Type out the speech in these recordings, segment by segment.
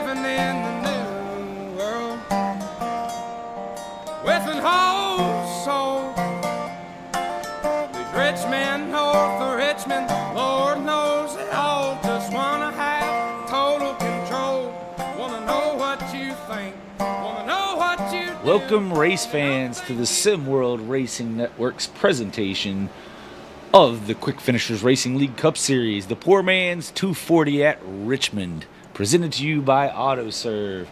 living in the new world with an whole soul. These rich men north of Richmond, Lord knows they all just wanna have total control. Wanna know what you think, wanna know what you do. Welcome, race fans, to the SimWorld Racing Network's presentation of the Quick Finishers Racing League Cup Series, the Poor Man's 240 at Richmond, presented to you by AutoServ.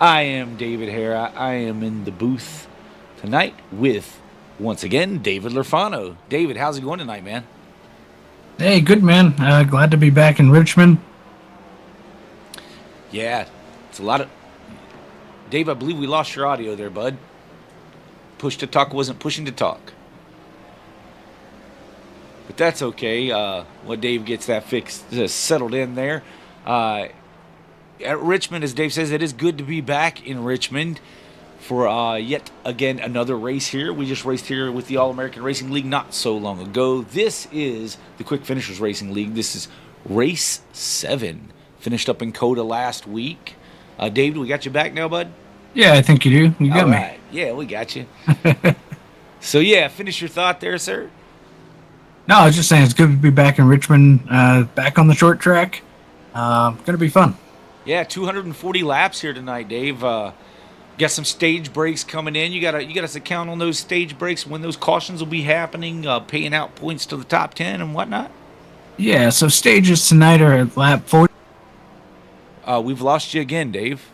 I am David Hare. I am in the booth tonight with, once again, David Lurfano. David, how's it going tonight, man? Hey, good, man. Glad to be back in Richmond. Yeah, it's a lot of... Dave, I believe we lost your audio there, bud. Push to talk wasn't pushing to talk. But that's okay. When Dave gets that fixed, settled in there. At Richmond, as Dave says, it is good to be back in Richmond for yet again another race here. We just raced here with the All-American Racing League not so long ago. This is the Quick Finishers Racing League. This is race 7. Finished up in Coda last week. David, we got you back now, bud? Yeah, I think you do. You got All me. right. Yeah, we got you. So, yeah, finish your thought there, sir. No, I was just saying it's good to be back in Richmond, back on the short track. Going to be fun. Yeah, 240 laps here tonight, Dave. Got some stage breaks coming in. You got us to count on those stage breaks when those cautions will be happening, paying out points to the top 10 and whatnot. Yeah, so stages tonight are at lap 40. We've lost you again, Dave.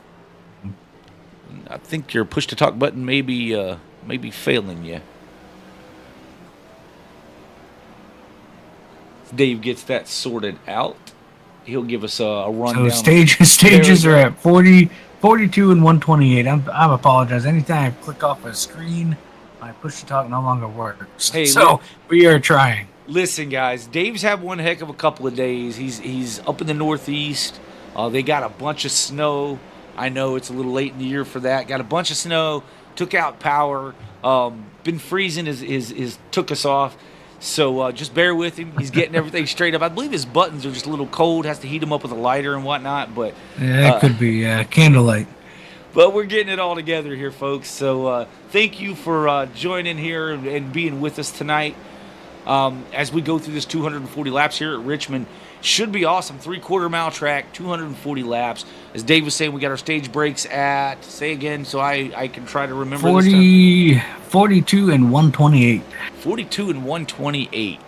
I think your push-to-talk button may be failing you. Dave gets that sorted out. He'll give us a rundown. So stages are at 40, 42, and 128. I apologize. Anytime I click off a screen, my push-to-talk no longer works. Hey, so we are trying. Listen, guys, Dave's had one heck of a couple of days. He's up in the Northeast. They got a bunch of snow. I know it's a little late in the year for that. Got a bunch of snow. Took out power. Been freezing. Is took us off. So just bear with him. He's getting everything straight up. I believe his buttons are just a little cold. Has to heat them up with a lighter and whatnot. But yeah, it could be candlelight. But we're getting it all together here, folks. So thank you for joining here and being with us tonight as we go through this 240 laps here at Richmond. Should be awesome. 3/4 mile track, 240 laps. As Dave was saying, we got our stage breaks at, say again, so I can try to remember 42 and 128. 42 and 128.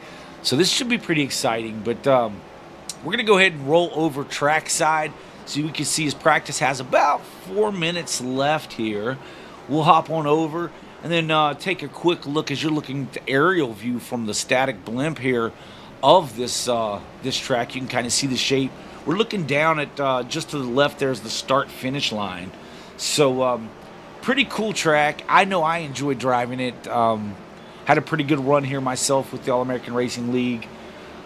So this should be pretty exciting. But we're going to go ahead and roll over trackside so we can see his practice has about 4 minutes left here. We'll hop on over and then take a quick look as you're looking at the aerial view from the static blimp here of this track. You can kind of see the shape. We're looking down at just to the left. There's the start-finish line. So pretty cool track. I know I enjoyed driving it. Had a pretty good run here myself with the All-American Racing League.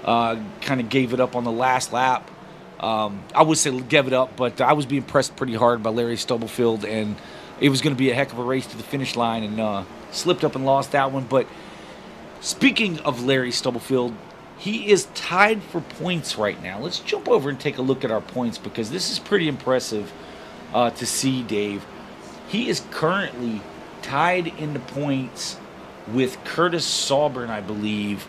Kind of gave it up on the last lap. I would say gave it up, but I was being pressed pretty hard by Larry Stubblefield, and it was going to be a heck of a race to the finish line, and slipped up and lost that one. But speaking of Larry Stubblefield, he is tied for points right now. Let's jump over and take a look at our points because this is pretty impressive to see, Dave. He is currently tied in the points with Curtis Sauberan, I believe.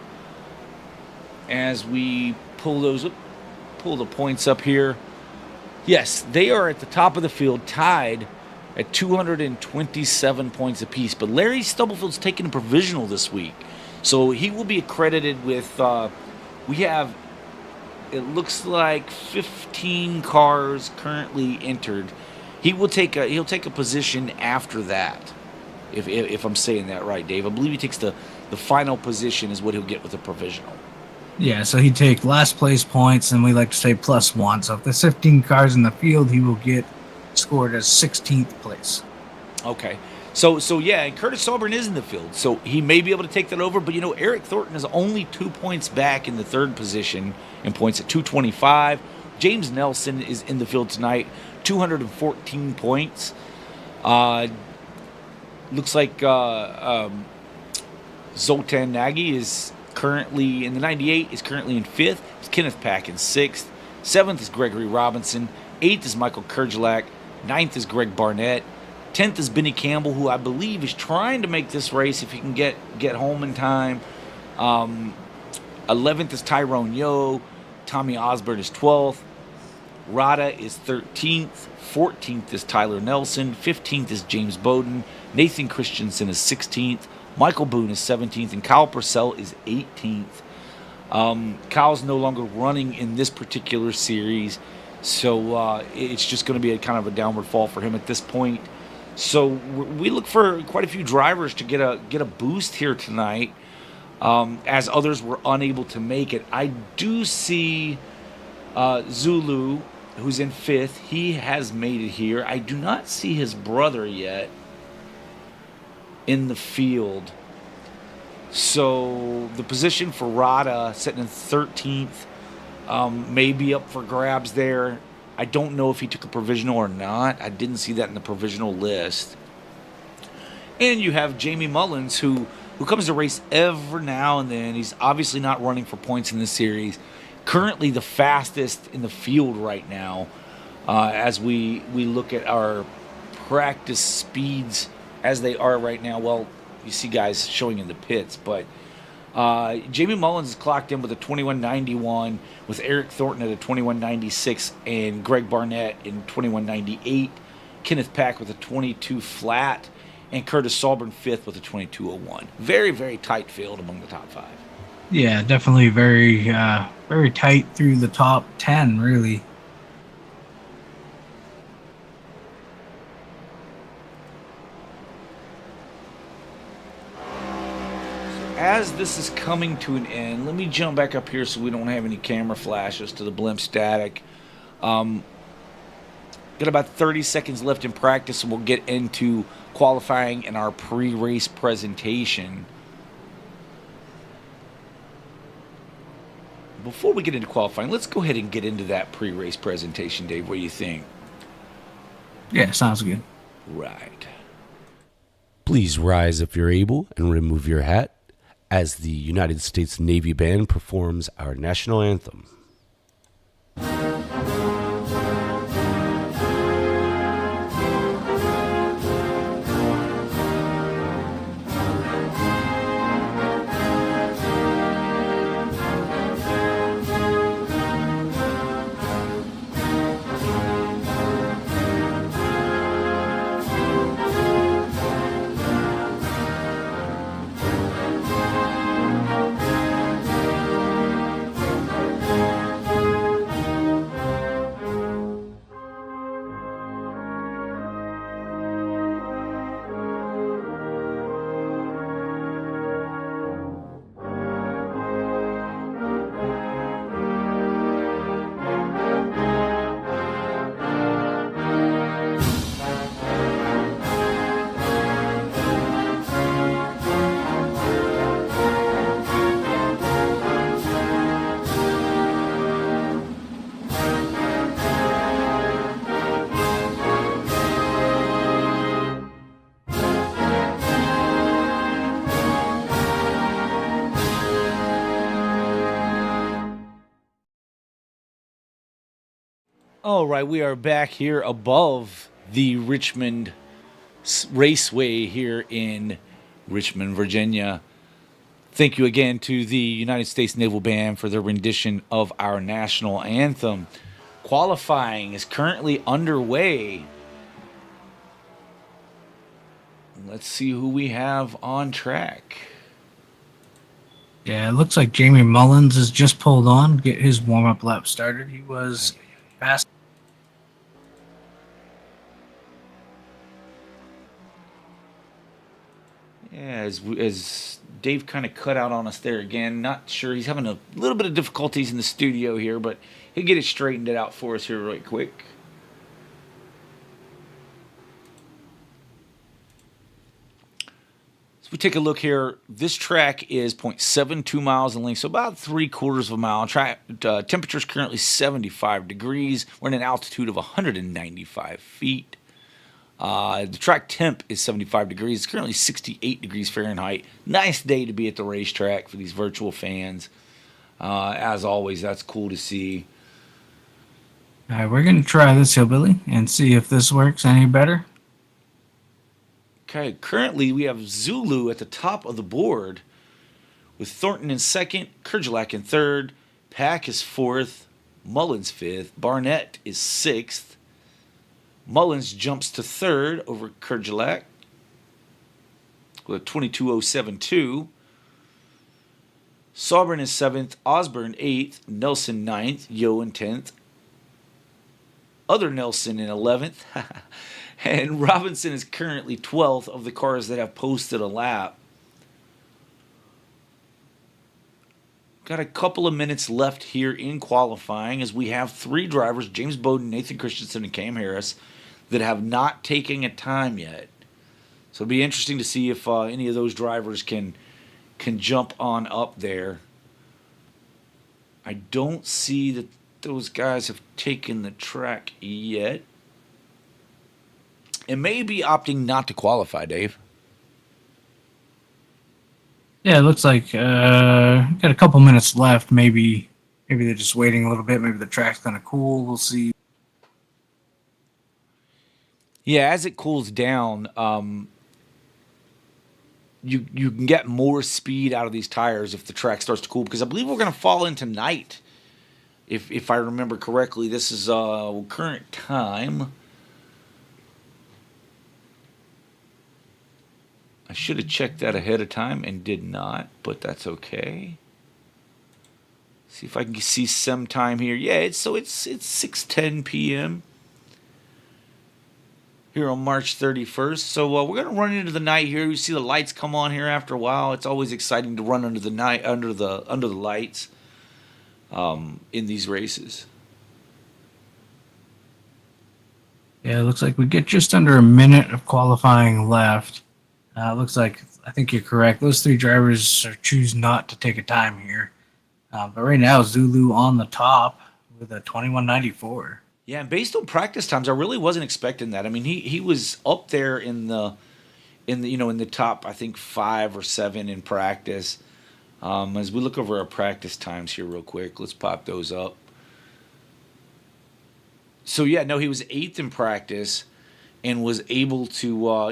As we pull the points up here. Yes, they are at the top of the field, tied at 227 points apiece. But Larry Stubblefield's taking a provisional this week. So he will be accredited with, we have, it looks like 15 cars currently entered. He'll take a position after that, if I'm saying that right, Dave. I believe he takes the final position is what he'll get with the provisional. Yeah, so he'd take last place points, and we like to say +1. So if there's 15 cars in the field, he will get scored as 16th place. Okay. So yeah, and Curtis Sauberan is in the field, so he may be able to take that over. But, Eric Thornton is only 2 points back in the third position in points at 225. James Nelson is in the field tonight, 214 points. Looks like Zoltan Nagy is currently in the 98, is currently in 5th. It's Kenneth Pack in 6th. 7th is Gregory Robinson. 8th is Michael Kerjelak. 9th is Greg Barnett. 10th is Benny Campbell, who I believe is trying to make this race if he can get home in time. 11th is Tyrone Yo. Tommy Osborne is 12th. Rada is 13th. 14th is Tyler Nelson. 15th is James Bowden. Nathan Christensen is 16th. Michael Boone is 17th. And Kyle Purcell is 18th. Kyle's no longer running in this particular series, so it's just going to be a kind of a downward fall for him at this point. So we look for quite a few drivers to get a boost here tonight, as others were unable to make it. I do see Zulu, who's in 5th. He has made it here. I do not see his brother yet in the field. So the position for Rada sitting in 13th may be up for grabs there. I don't know if he took a provisional or not. I didn't see that in the provisional list. And you have Jamie Mullins, who comes to race every now and then. He's obviously not running for points in this series. Currently the fastest in the field right now, as we look at our practice speeds as they are right now. Well, you see guys showing in the pits, but Jamie Mullins is clocked in with a 21.91, with Eric Thornton at a 21.96, and Greg Barnett in 21.98. Kenneth Pack with a 22 flat, and Curtis Sauberan 5th with a 22.01. Very, very tight field among the top 5. Yeah, definitely very, very tight through the top 10, really. As this is coming to an end, let me jump back up here so we don't have any camera flashes to the blimp static. Got about 30 seconds left in practice, and we'll get into qualifying and our pre-race presentation. Before we get into qualifying, let's go ahead and get into that pre-race presentation, Dave. What do you think? Yeah, sounds good. Right. Please rise if you're able and remove your hat as the United States Navy Band performs our national anthem. All right, we are back here above the Richmond Raceway here in Richmond, Virginia. Thank you again to the United States Naval Band for their rendition of our national anthem. Qualifying is currently underway. Let's see who we have on track. Yeah, it looks like Jamie Mullins has just pulled on, get his warm-up lap started. He was fast. Yeah, as Dave kind of cut out on us there again. Not sure. He's having a little bit of difficulties in the studio here, but he'll get it straightened out for us here right quick. So we take a look here. This track is 0.72 miles in length, so about 3/4 of a mile. Temperature is currently 75 degrees. We're at an altitude of 195 feet. The track temp is 75 degrees. It's currently 68 degrees Fahrenheit. Nice day to be at the racetrack for these virtual fans. As always, that's cool to see. All right, we're going to try this hillbilly and see if this works any better. Okay, currently we have Zulu at the top of the board with Thornton in second, Kerjelak in third, Pack is fourth, Mullins fifth, Barnett is sixth. Mullins jumps to third over Kerjelak with a 22.072. Sauberan is seventh, Osborne eighth, Nelson ninth, Yo in 10th. Other Nelson in 11th. And Robinson is currently 12th of the cars that have posted a lap. Got a couple of minutes left here in qualifying as we have three drivers, James Bowden, Nathan Christensen, and Cam Harris, that have not taken a time yet. So it'll be interesting to see if any of those drivers can jump on up there. I don't see that those guys have taken the track yet. It may be opting not to qualify, Dave. Yeah, it looks like got a couple minutes left. Maybe they're just waiting a little bit. Maybe the track's kind of cool. We'll see. Yeah, as it cools down, you can get more speed out of these tires if the track starts to cool, because I believe we're going to fall into night. If I remember correctly, this is current time. I should have checked that ahead of time and did not, but that's okay. See if I can see some time here. Yeah, it's 6:10 p.m. here on March 31st. So we're gonna run into the night here. You see the lights come on here after a while. It's always exciting to run under the night under the lights in these races. Yeah, it looks like we get just under a minute of qualifying left. Looks like, I think you're correct. Those three drivers choose not to take a time here. But right now, Zulu on the top with a 21.94. Yeah, and based on practice times, I really wasn't expecting that. I mean, he was up there in the top, I think 5 or 7 in practice. As we look over our practice times here real quick, let's pop those up. So yeah, no, he was 8th in practice and was able to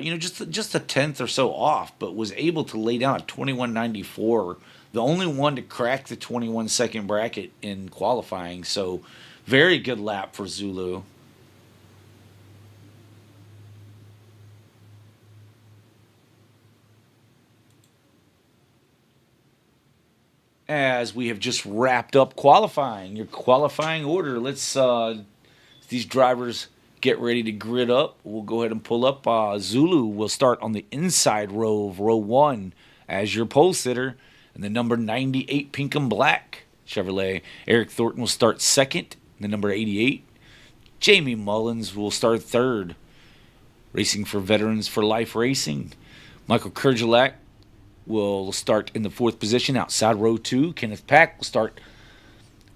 just a tenth or so off, but was able to lay down a 21.94, the only one to crack the 21 second bracket in qualifying. So very good lap for Zulu. As we have just wrapped up qualifying, your qualifying order. Let's these drivers get ready to grid up. We'll go ahead and pull up. Zulu will start on the inside row of row 1 as your pole sitter, and the number 98 pink and black Chevrolet. Eric Thornton will start second, the number 88. Jamie Mullins will start third. Racing for Veterans for Life Racing. Michael Kerjelak will start in the 4th position outside row 2. Kenneth Pack will start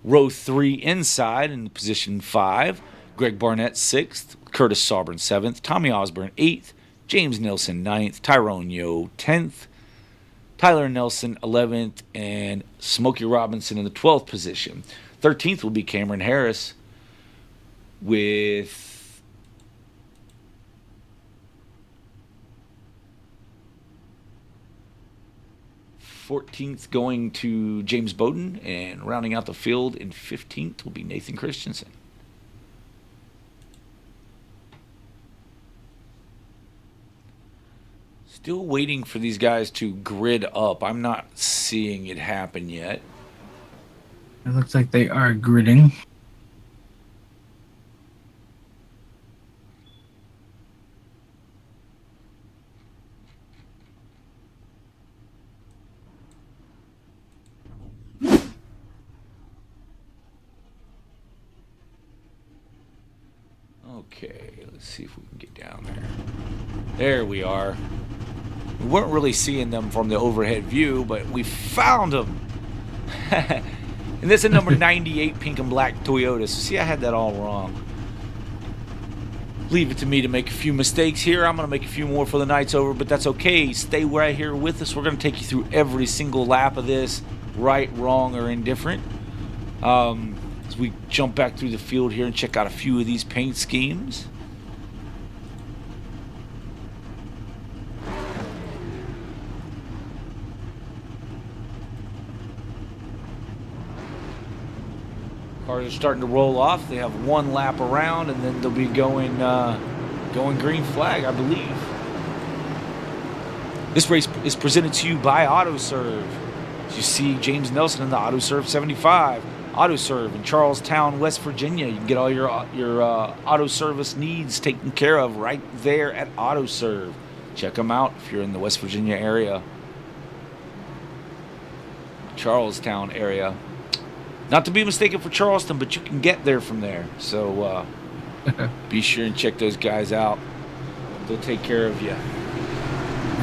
row 3 inside in position 5. Greg Barnett 6th, Curtis Sauberan 7th, Tommy Osborne 8th, James Nelson 9th, Tyrone Yo 10th, Tyler Nelson 11th, and Smokey Robinson in the 12th position. 13th will be Cameron Harris with 14th going to James Bowden, and rounding out the field in 15th will be Nathan Christensen. Still waiting for these guys to grid up. I'm not seeing it happen yet. It looks like they are gridding. Okay, let's see if we can get down there. There we are. We weren't really seeing them from the overhead view, but we found them. And this is number 98 pink and black Toyota. So see, I had that all wrong. Leave it to me to make a few mistakes here. I'm going to make a few more for the night's over, but that's okay. Stay right here with us. We're going to take you through every single lap of this, right, wrong, or indifferent. As we jump back through the field here and check out a few of these paint schemes. Cars are starting to roll off. They have one lap around, and then they'll be going green flag, I believe. This race is presented to you by AutoServ. As you see James Nelson in the AutoServ 75. AutoServ in Charlestown, West Virginia. You can get all your auto service needs taken care of right there at AutoServ. Check them out if you're in the West Virginia area. Charlestown area. Not to be mistaken for Charleston, but you can get there from there. So be sure and check those guys out. They'll take care of you.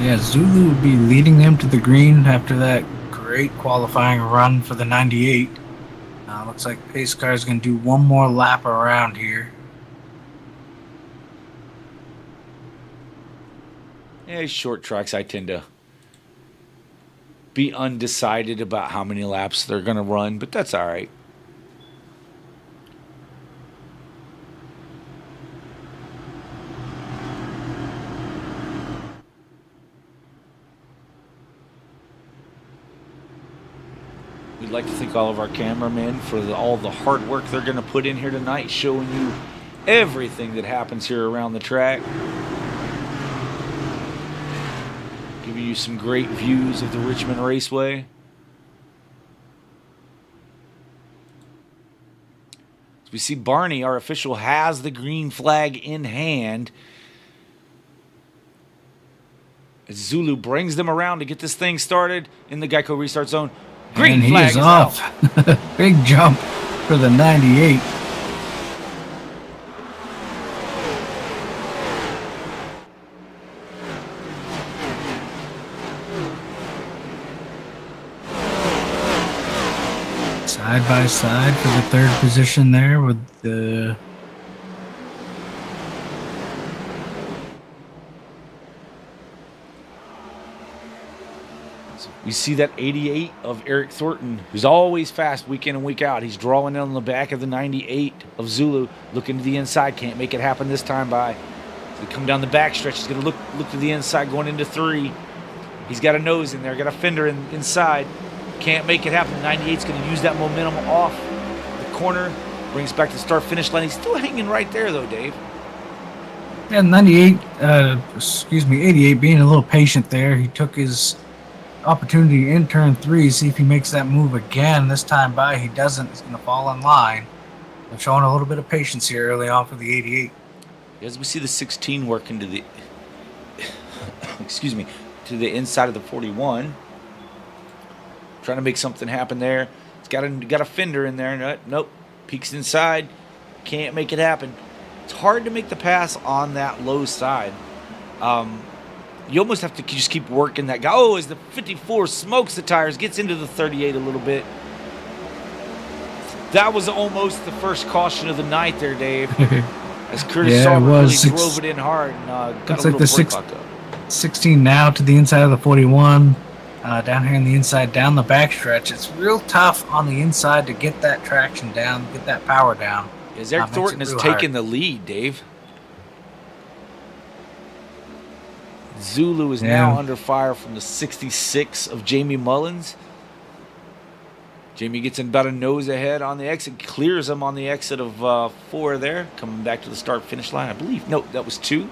Yeah, Zulu would be leading them to the green after that great qualifying run for the 98. Looks like pace car is going to do one more lap around here. Yeah, short tracks, I tend to be undecided about how many laps they're going to run, but that's all right. We'd like to thank all of our cameramen for all the hard work they're going to put in here tonight, showing you everything that happens here around the track. Giving you some great views of the Richmond Raceway. As we see Barney, our official, has the green flag in hand. As Zulu brings them around to get this thing started in the Geico restart zone. Green and he flag is is off. out. Big jump for the 98. Side by side for the third position there with the We see that 88 of Eric Thornton, who's always fast week in and week out. He's drawing in on the back of the 98 of Zulu, looking to the inside. Can't make it happen this time by. So they come down the back stretch. He's going to look to the inside going into 3. He's got a nose in there, got a fender inside. Can't make it happen. The 98's going to use that momentum off the corner, brings back to the start-finish line. He's still hanging right there, though, Dave. Yeah, 98, 88 being a little patient there. He took his opportunity in turn 3, see if he makes that move again. This time by, he doesn't. He's going to fall in line. They're showing a little bit of patience here early on for the 88. As we see the 16 working to the, to the inside of the 41. Trying to make something happen there. It's got a fender in there. Nope. Peeks inside. Can't make it happen. It's hard to make the pass on that low side. You almost have to just keep working that guy. Oh, as the 54 smokes the tires, gets into the 38 a little bit. That was almost the first caution of the night there, Dave. As Curtis Sauberan really drove it in hard and got a little brake lock up. 16 now to the inside of the 41. Down here on the inside, down the backstretch. It's real tough on the inside to get that traction down, get that power down. As Eric Thornton has taken the lead, Dave. Zulu is now under fire from the 66 of Jamie Mullins. Jamie gets in about a nose ahead on the exit, clears him on the exit of 4 there, coming back to the start-finish line, I believe. No, that was 2.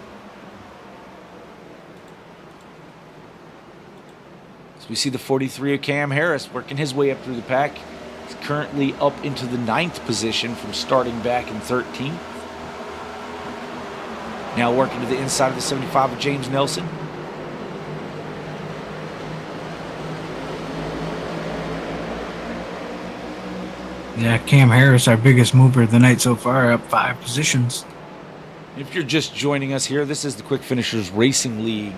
So we see the 43 of Cam Harris working his way up through the pack. He's currently up into the 9th position from starting back in 13th. Now working to the inside of the 75 of James Nelson. Yeah, Cam Harris, our biggest mover of the night so far, up 5 positions. If you're just joining us here, this is the Quick Finishers Racing League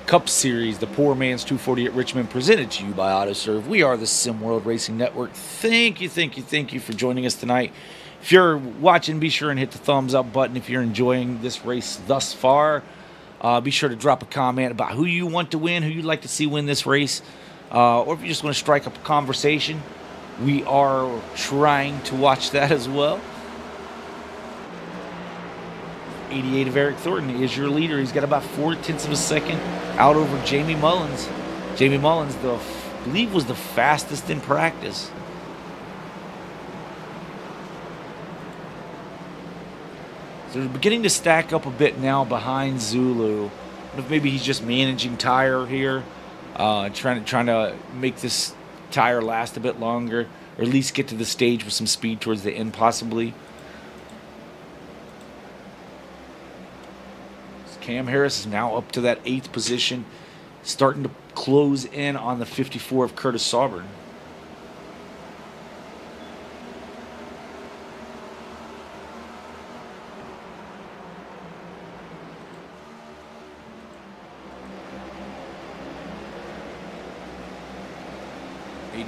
Cup Series, the Poor Man's 240 at Richmond, presented to you by AutoServ. We are the Sim World Racing Network. Thank you for joining us tonight. If you're watching, be sure and hit the thumbs up button if you're enjoying this race thus far. Be sure to drop a comment about who you want to win, who you'd like to see win this race, or if you just want to strike up a conversation. We are trying to watch that as well. 88 of Eric Thornton is your leader. He's got about 0.4 of a second out over Jamie Mullins. Jamie Mullins, I believe, was the fastest in practice. So they're beginning to stack up a bit now behind Zulu. I don't know if maybe he's just managing tire here, trying to make this tire last a bit longer, or at least get to the stage with some speed towards the end, possibly. Cam Harris is now up to that 8th position, starting to close in on the 54 of Curtis Sauberan.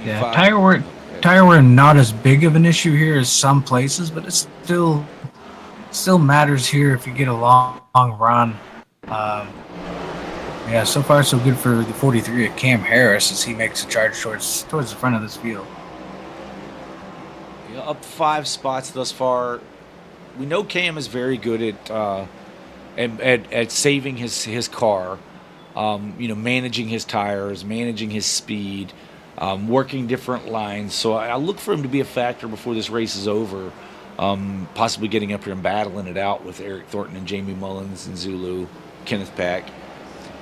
Yeah, tire wear not as big of an issue here as some places, but it still matters here if you get a long run. Yeah, so far so good for the 43 of Cam Harris as he makes a charge towards the front of this field. Yeah, up 5 spots thus far. We know Cam is very good at saving his car, managing his tires, managing his speed, working different lines. So I look for him to be a factor before this race is over, possibly getting up here and battling it out with Eric Thornton and Jamie Mullins and Zulu, Kenneth Pack.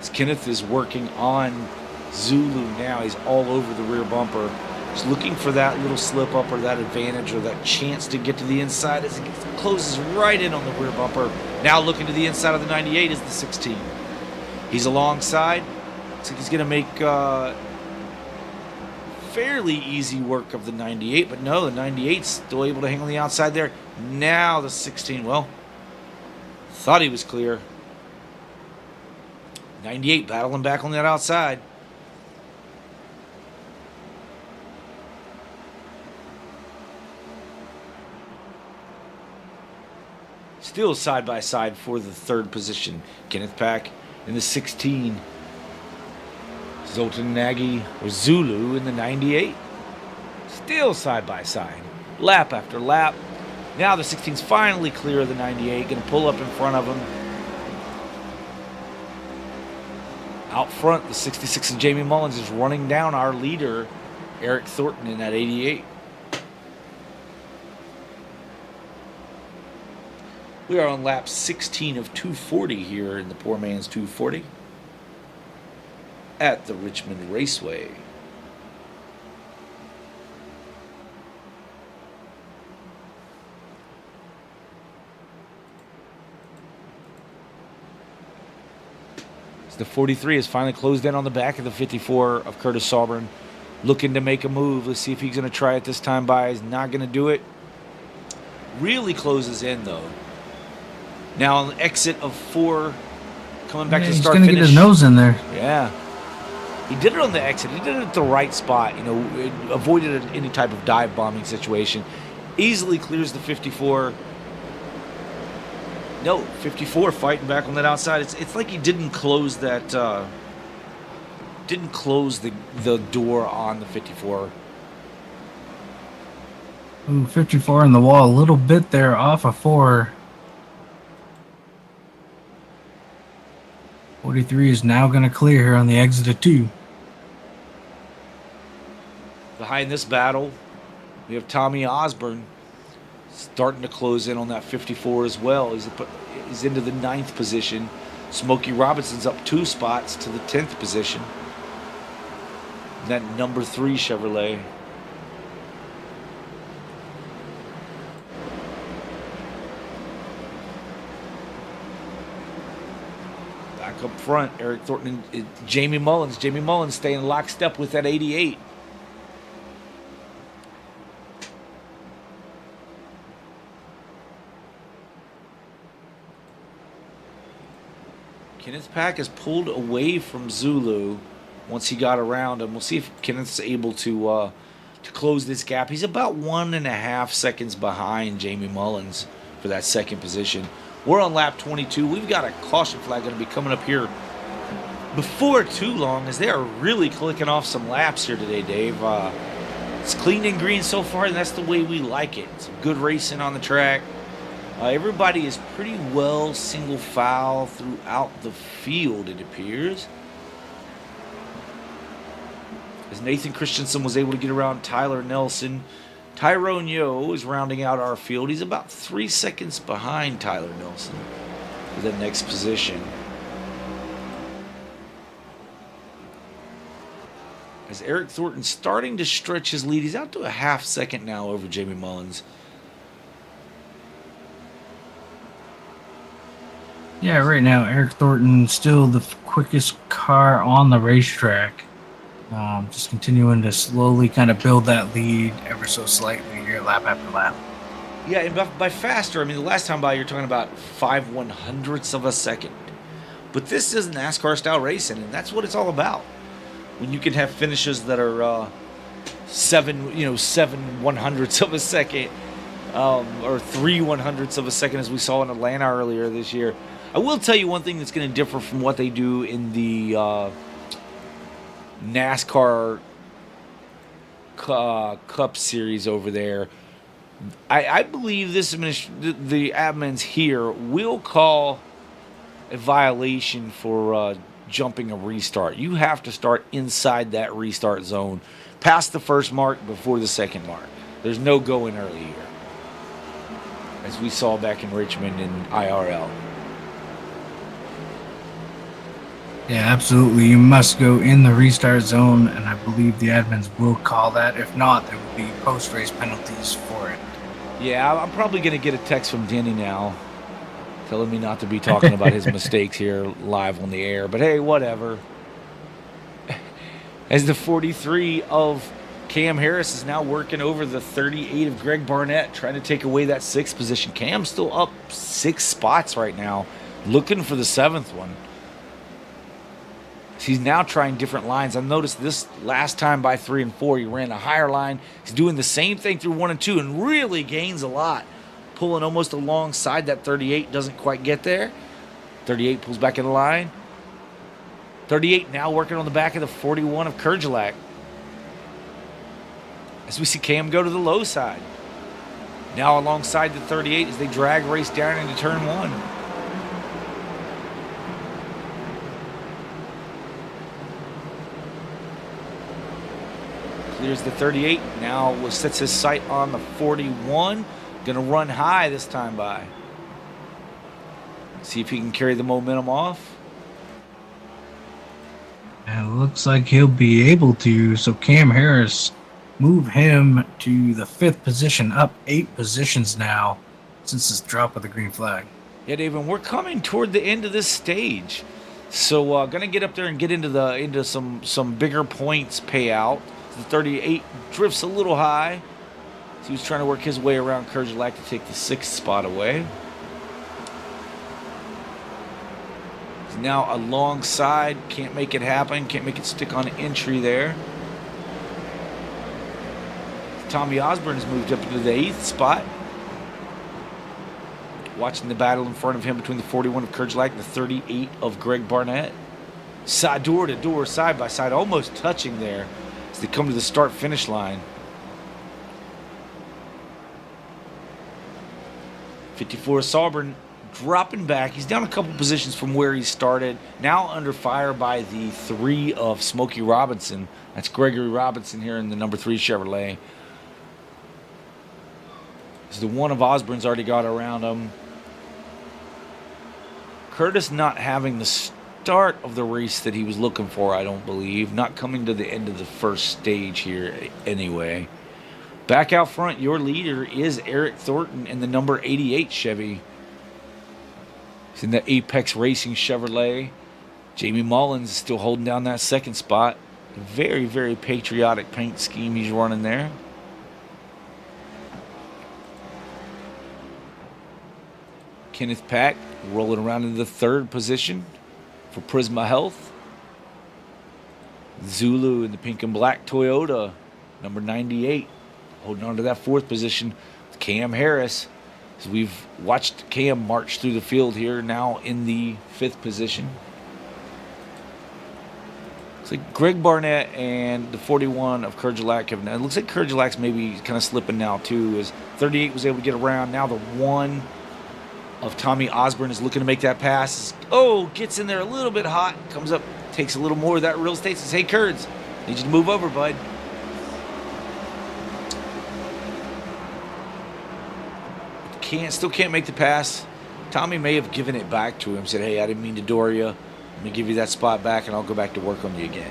As Kenneth is working on Zulu now. He's all over the rear bumper. He's looking for that little slip up or that advantage or that chance to get to the inside as he closes right in on the rear bumper. Now looking to the inside of the 98 is the 16. He's alongside. Looks like he's going to make fairly easy work of the 98, but no, the 98's still able to hang on the outside there. Now the 16, well, thought he was clear. 98 battling back on that outside. Still side by side for the 3rd position. Kenneth Pack in the 16. Zoltan Nagy or Zulu in the 98. Still side by side. Lap after lap. Now the 16's finally clear of the 98. Going to pull up in front of him. Out front, the 66 of Jamie Mullins is running down our leader, Eric Thornton, in that 88. We are on lap 16 of 240 here in the poor man's 240 at the Richmond Raceway. The 43 has finally closed in on the back of the 54 of Curtis Sauberan, looking to make a move. Let's see if he's going to try it this time by. He's not going to do it. Really closes in, though. Now on the exit of 4, coming back to start finish. He's going to get his nose in there. Yeah. He did it on the exit. He did it at the right spot. It avoided any type of dive bombing situation. Easily clears the 54. No, 54 fighting back on that outside. It's like he didn't close that. Didn't close the door on the 54. Ooh, 54 in the wall, a little bit there off of 4. 43 is now going to clear here on the exit of 2. Behind this battle, we have Tommy Osborne starting to close in on that 54 as well. He's into the 9th position. Smokey Robinson's up 2 spots to the 10th position. That number 3 Chevrolet. Back up front, Eric Thornton and Jamie Mullins. Jamie Mullins staying lockstep with that 88. Kenneth Pack has pulled away from Zulu once he got around him. We'll see if Kenneth's able to close this gap. He's about 1.5 seconds behind Jamie Mullins for that 2nd position. We're on lap 22. We've got a caution flag going to be coming up here before too long as they are really clicking off some laps here today, Dave. It's clean and green so far, and that's the way we like it. Some good racing on the track. Everybody is pretty well single file throughout the field, it appears. As Nathan Christensen was able to get around Tyler Nelson, Tyrone Yo is rounding out our field. He's about 3 seconds behind Tyler Nelson for the next position. As Eric Thornton starting to stretch his lead. He's out to a half second now over Jamie Mullins. Yeah, right now Eric Thornton still the quickest car on the racetrack. Just continuing to slowly kind of build that lead ever so slightly here, lap after lap. Yeah, and by faster, I mean the last time by you're talking about 5/100ths of a second. But this is NASCAR style racing, and that's what it's all about. When you can have finishes that are 7/100ths of a second, or 3/100ths of a second, as we saw in Atlanta earlier this year. I will tell you one thing that's going to differ from what they do in the NASCAR Cup Series over there. I believe the admins here will call a violation for jumping a restart. You have to start inside that restart zone, past the first mark, before the second mark. There's no going early here, as we saw back in Richmond in IRL. Yeah, absolutely. You must go in the restart zone, and I believe the admins will call that. If not, there will be post-race penalties for it. Yeah, I'm probably going to get a text from Denny now telling me not to be talking about his mistakes here live on the air. But hey, whatever. As the 43 of Cam Harris is now working over the 38 of Greg Barnett, trying to take away that 6th position. Cam's still up 6 spots right now, looking for the 7th one. He's now trying different lines. I've noticed this last time by 3 and 4, he ran a higher line. He's doing the same thing through 1 and 2 and really gains a lot. Pulling almost alongside that 38, doesn't quite get there. 38 pulls back in the line. 38 now working on the back of the 41 of Kerjelak. As we see Cam go to the low side. Now alongside the 38 as they drag race down into turn 1. Clears the 38. Now sets his sight on the 41. Going to run high this time by. See if he can carry the momentum off. And it looks like he'll be able to. So Cam Harris move him to the 5th position, up 8 positions now since this drop of the green flag. Yeah, Dave, and we're coming toward the end of this stage. So going to get up there and get into some bigger points payout. The 38 drifts a little high. So he was trying to work his way around Kerjelak to take the 6th spot away. He's now alongside. Can't make it happen. Can't make it stick on entry there. Tommy Osborne has moved up into the 8th spot. Watching the battle in front of him between the 41 of Kerjelak and the 38 of Greg Barnett. Side door to door, side by side, almost touching there as they come to the start-finish line. 54 Sauberan dropping back. He's down a couple positions from where he started. Now under fire by the 3 of Smokey Robinson. That's Gregory Robinson here in the number 3 Chevrolet. As the 1 of Osborne's already got around him. Curtis not having the start of the race that he was looking for, I don't believe. Not coming to the end of the first stage here anyway. Back out front, your leader is Eric Thornton in the number 88 Chevy. He's in the Apex Racing Chevrolet. Jamie Mullins is still holding down that 2nd spot. Very, very patriotic paint scheme he's running there. Kenneth Pack rolling around into the 3rd position for Prisma Health. Zulu in the pink and black Toyota, number 98. Holding on to that 4th position, Cam Harris. As we've watched Cam march through the field here, now in the 5th position. Looks like Greg Barnett and the 41 of Kurgelak have. It looks like Kurgelak's maybe kind of slipping now too. As 38 was able to get around. Now the 1 of Tommy Osborne is looking to make that pass. Oh, gets in there a little bit hot. Comes up, takes a little more of that real estate. Says, "Hey, Kurds, need you to move over, bud." Still can't make the pass. Tommy may have given it back to him. Said, "Hey, I didn't mean to door you. Let me give you that spot back, and I'll go back to work on you again."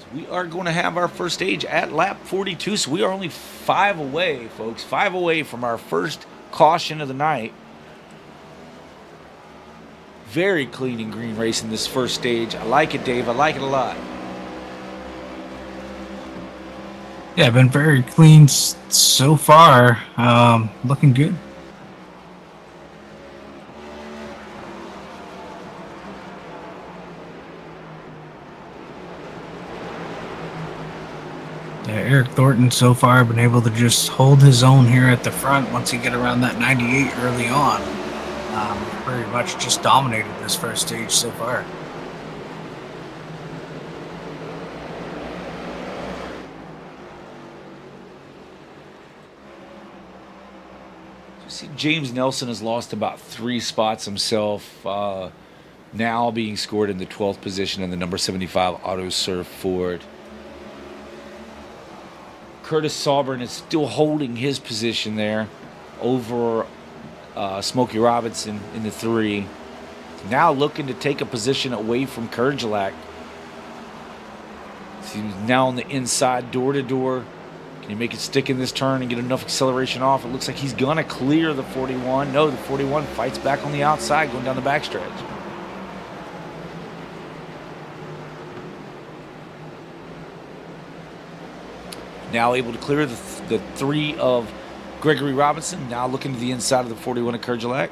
So we are going to have our first stage at lap 42. So we are only 5 away, folks. 5 away from our first caution of the night. Very clean and green racing this first stage. I like it, Dave. I like it a lot. Yeah, been very clean so far. Looking good. Yeah, Eric Thornton so far been able to just hold his own here at the front once he get around that 98 early on. Pretty much just dominated this first stage so far. See, James Nelson has lost about 3 spots himself, now being scored in the 12th position in the number 75 AutoServ Ford. Curtis Sauberan is still holding his position there over Smokey Robinson in the 3. Now looking to take a position away from Kurgelak. He's now on the inside, door to door. Can he make it stick in this turn and get enough acceleration off? It looks like he's going to clear the 41. No, the 41 fights back on the outside going down the backstretch. Now able to clear the 3 of Gregory Robinson. Now looking to the inside of the 41 of Kurgelak.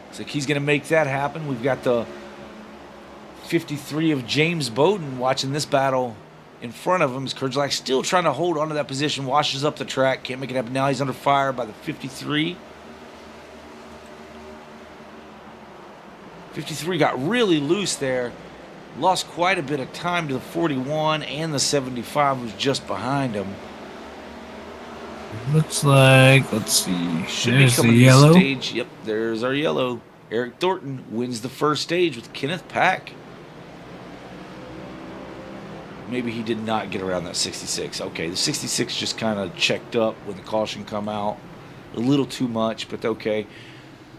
Looks like he's going to make that happen. We've got the 53 of James Bowden watching this battle in front of him. As Kurgelak still trying to hold onto that position, washes up the track, can't make it happen. Now he's under fire by the 53. 53 got really loose there, lost quite a bit of time to the 41, and the 75 was just behind him. Looks like, let's see, Should there's be coming the to yellow. stage. Yep, there's our yellow. Eric Thornton wins the first stage with Kenneth Pack. Maybe he did not get around that 66. Okay, the 66 just kind of checked up when the caution come out. A little too much, but okay.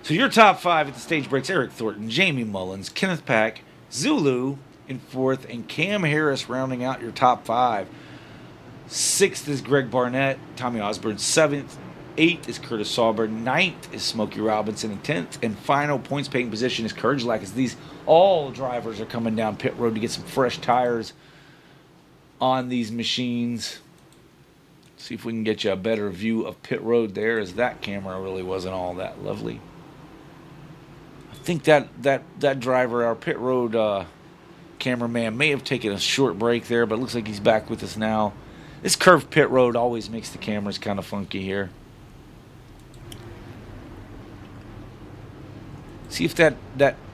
So your top 5 at the stage breaks: Eric Thornton, Jamie Mullins, Kenneth Pack, Zulu in 4th, and Cam Harris rounding out your top 5. 6th is Greg Barnett, Tommy Osborne 7th. 8th is Curtis Sauberan. 9th is Smokey Robinson. And 10th and final points paying position is Kurgelak, as these all drivers are coming down pit road to get some fresh tires on these machines. See if we can get you a better view of pit road there, as that camera really wasn't all that lovely. I think that driver, our pit road cameraman, may have taken a short break there, but it looks like he's back with us now. This curved pit road always makes the cameras kind of funky here. See if that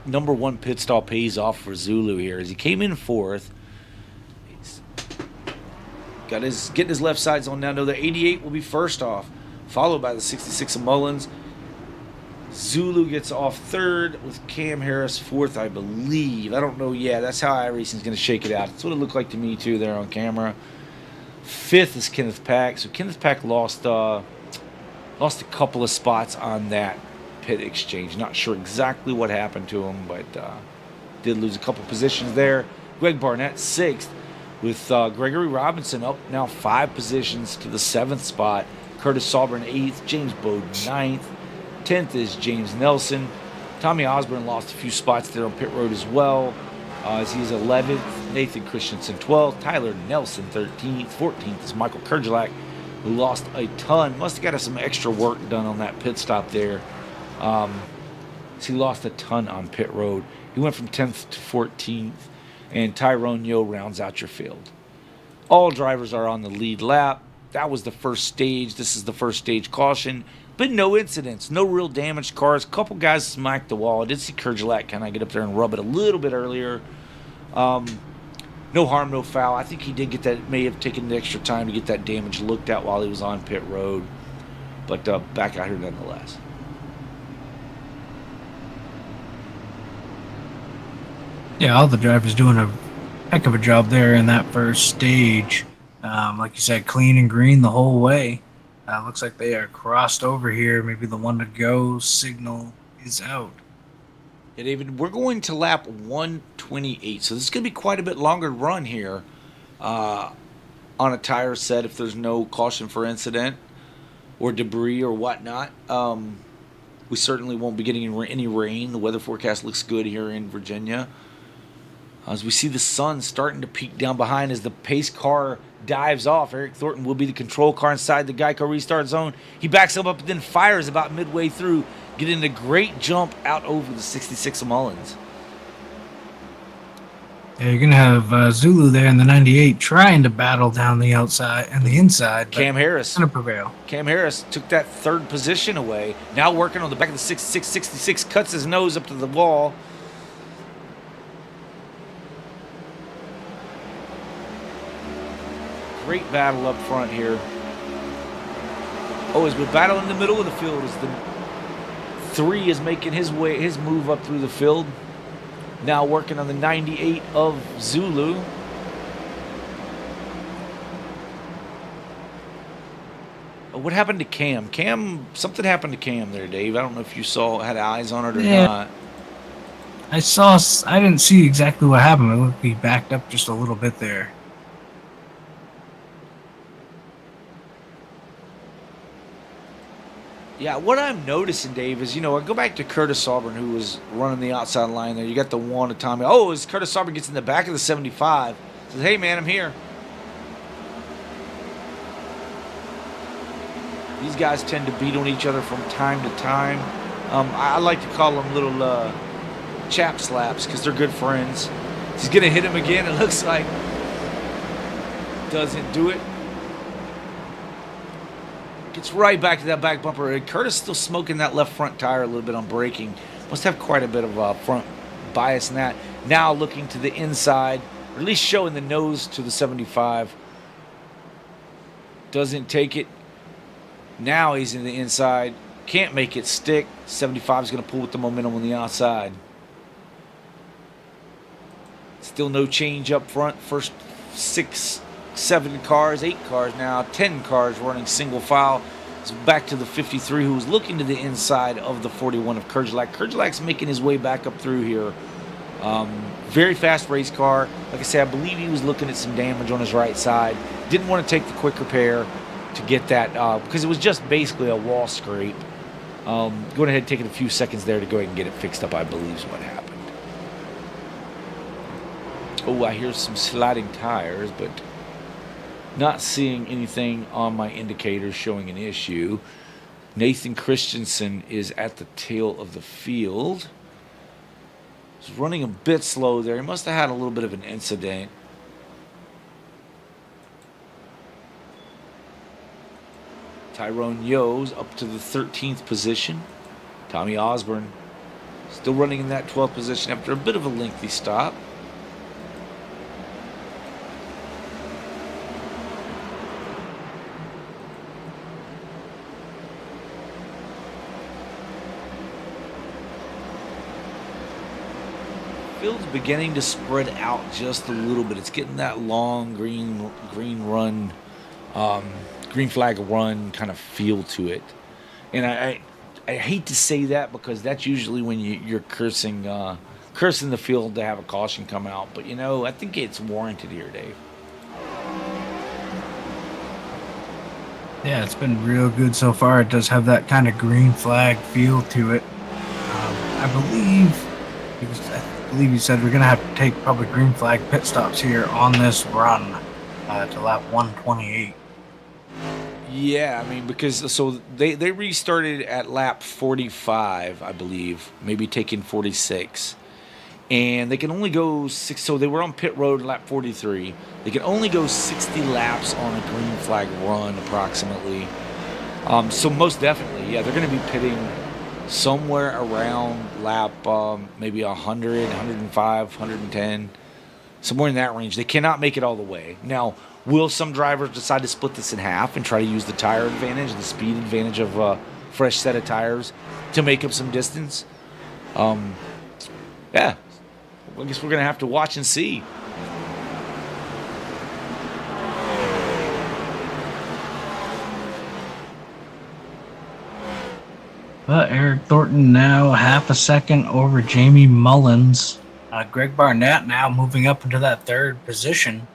number 1 pit stall pays off for Zulu here, as he came in 4th. He's getting his left sides on now. No, the 88 will be first off, followed by the 66 of Mullins. Zulu gets off 3rd with Cam Harris 4th, I believe. I don't know. Yeah, that's how iRacing's going to shake it out. That's what it looked like to me too there on camera. 5th is Kenneth Pack. So Kenneth Pack lost a couple of spots on that pit exchange. Not sure exactly what happened to him, but did lose a couple positions there. Greg Barnett 6th with Gregory Robinson up now 5 positions to the 7th spot. Curtis Sauberan 8th. James Bowden 9th. 10th is James Nelson. Tommy Osborne lost a few spots there on pit road as well, as he's 11th. Nathan Christensen 12th. Tyler Nelson 13th. 14th is Michael Kurgelak, who lost a ton. Must have got some extra work done on that pit stop there. So he lost a ton on pit road. He went from 10th to 14th. and Tyrone Yo rounds out your field. All drivers are on the lead lap. That was the first stage. This is the first stage caution. But no incidents, no real damaged cars. A couple guys smacked the wall. I did see Kurgelak kind of get up there and rub it a little bit earlier. No harm, no foul. I think he did get that, may have taken the extra time to get that damage looked at while he was on pit road. But back out here nonetheless. Yeah, all the drivers doing a heck of a job there in that first stage. Like you said, clean and green the whole way. Looks like they are crossed over here. Maybe the one to go signal is out. Yeah, David, we're going to lap 128, so this is going to be quite a bit longer run here on a tire set if there's no caution for incident or debris or whatnot. We certainly won't be getting any rain. The weather forecast looks good here in Virginia. As we see the sun starting to peak down behind as the pace car dives off. Eric Thornton will be the control car inside the Geico restart zone. He backs him up and then fires about midway through, getting a great jump out over the 66 of Mullins. Yeah, you're going to have Zulu there in the 98 trying to battle down the outside and the inside. Cam Harris. Going to prevail. Cam Harris took that third position away. Now working on the back of the 66, 66, cuts his nose up to the wall. Great battle up front here. Oh, as we battle in the middle of the field as the 3 is making his move up through the field. Now working on the 98 of Zulu. Oh, what happened to Cam? Something happened to Cam there, Dave. I don't know if you had eyes on it or not. I didn't see exactly what happened. It looked like he backed up just a little bit there. Yeah, what I'm noticing, Dave, is, I go back to Curtis Sauberan, who was running the outside line there. You got the one to Tommy. Oh, as Curtis Sauberan gets in the back of the 75, says, hey, man, I'm here. These guys tend to beat on each other from time to time. I like to call them little chap slaps because they're good friends. He's going to hit him again, it looks like. Doesn't do it. Gets right back to that back bumper. Curtis still smoking that left front tire a little bit on braking. Must have quite a bit of front bias in that. Now looking to the inside, or at least showing the nose to the 75. Doesn't take it. Now he's in the inside. Can't make it stick. 75 is going to pull with the momentum on the outside. Still no change up front. First 6, 7 cars, 8 cars now, 10 cars running single file. It's back to the 53 who was looking to the inside of the 41 of Kurgelak. Kurgelak's making his way back up through here. Very fast race car. Like I said, I believe he was looking at some damage on his right side. Didn't want to take the quick repair to get that because it was just basically a wall scrape. Going ahead and taking a few seconds there to go ahead and get it fixed up, I believe is what happened. Oh, I hear some sliding tires, but not seeing anything on my indicators showing an issue. Nathan Christensen is at the tail of the field. He's running a bit slow there. He must have had a little bit of an incident. Tyrone Yo's up to the 13th position. Tommy Osborne still running in that 12th position after a bit of a lengthy stop. Field's beginning to spread out just a little bit. It's getting that long green run, green flag run kind of feel to it. And I hate to say that because that's usually when you're cursing the field to have a caution come out. But I think it's warranted here, Dave. Yeah, it's been real good so far. It does have that kind of green flag feel to it. I believe you said we're going to have to take probably green flag pit stops here on this run to lap 128. Yeah, I mean, because so they restarted at lap 45, I believe, maybe taking 46. and they can only go 6. So they were on pit road lap 43. They can only go 60 laps on a green flag run, approximately. So most definitely, yeah, they're going to be pitting somewhere around lap maybe 100, 105, 110, somewhere in that range. They cannot make it all the way. Now, will some drivers decide to split this in half and try to use the tire advantage, the speed advantage of a fresh set of tires to make up some distance? Yeah, I guess we're going to have to watch and see. But Eric Thornton now half a second over Jamie Mullins. Greg Barnett now moving up into that third position.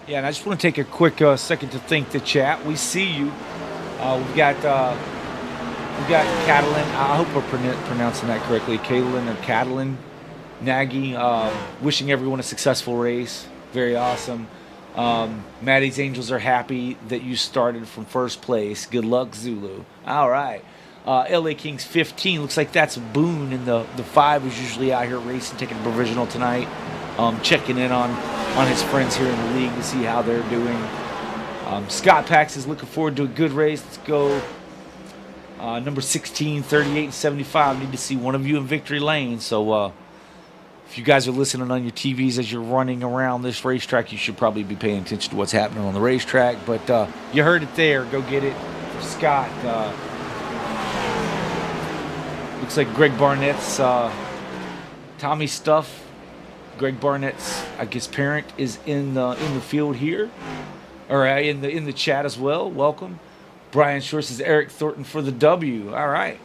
Yeah, and I just want to take a quick second to thank the chat. We see you. We've got Catalin. I hope we're pronouncing that correctly. Catalin or Catalin Nagy. Wishing everyone a successful race. Very awesome. Maddie's Angels are happy that you started from first place. Good luck, Zulu. All right. LA Kings 15. Looks like that's Boone in the 5 who's usually out here racing, taking a provisional tonight. Checking in on his friends here in the league to see how they're doing. Scott Pax is looking forward to a good race. Let's go. Number 16, 38, and 75. Need to see one of you in victory lane. So if you guys are listening on your TVs as you're running around this racetrack, you should probably be paying attention to what's happening on the racetrack. But you heard it there. Go get it for Scott. Looks like Greg Barnett's Tommy Stuff. Greg Barnett's, I guess, parent is in the field here, or in the chat as well. Welcome. Brian Shore says Eric Thornton for the W. All right.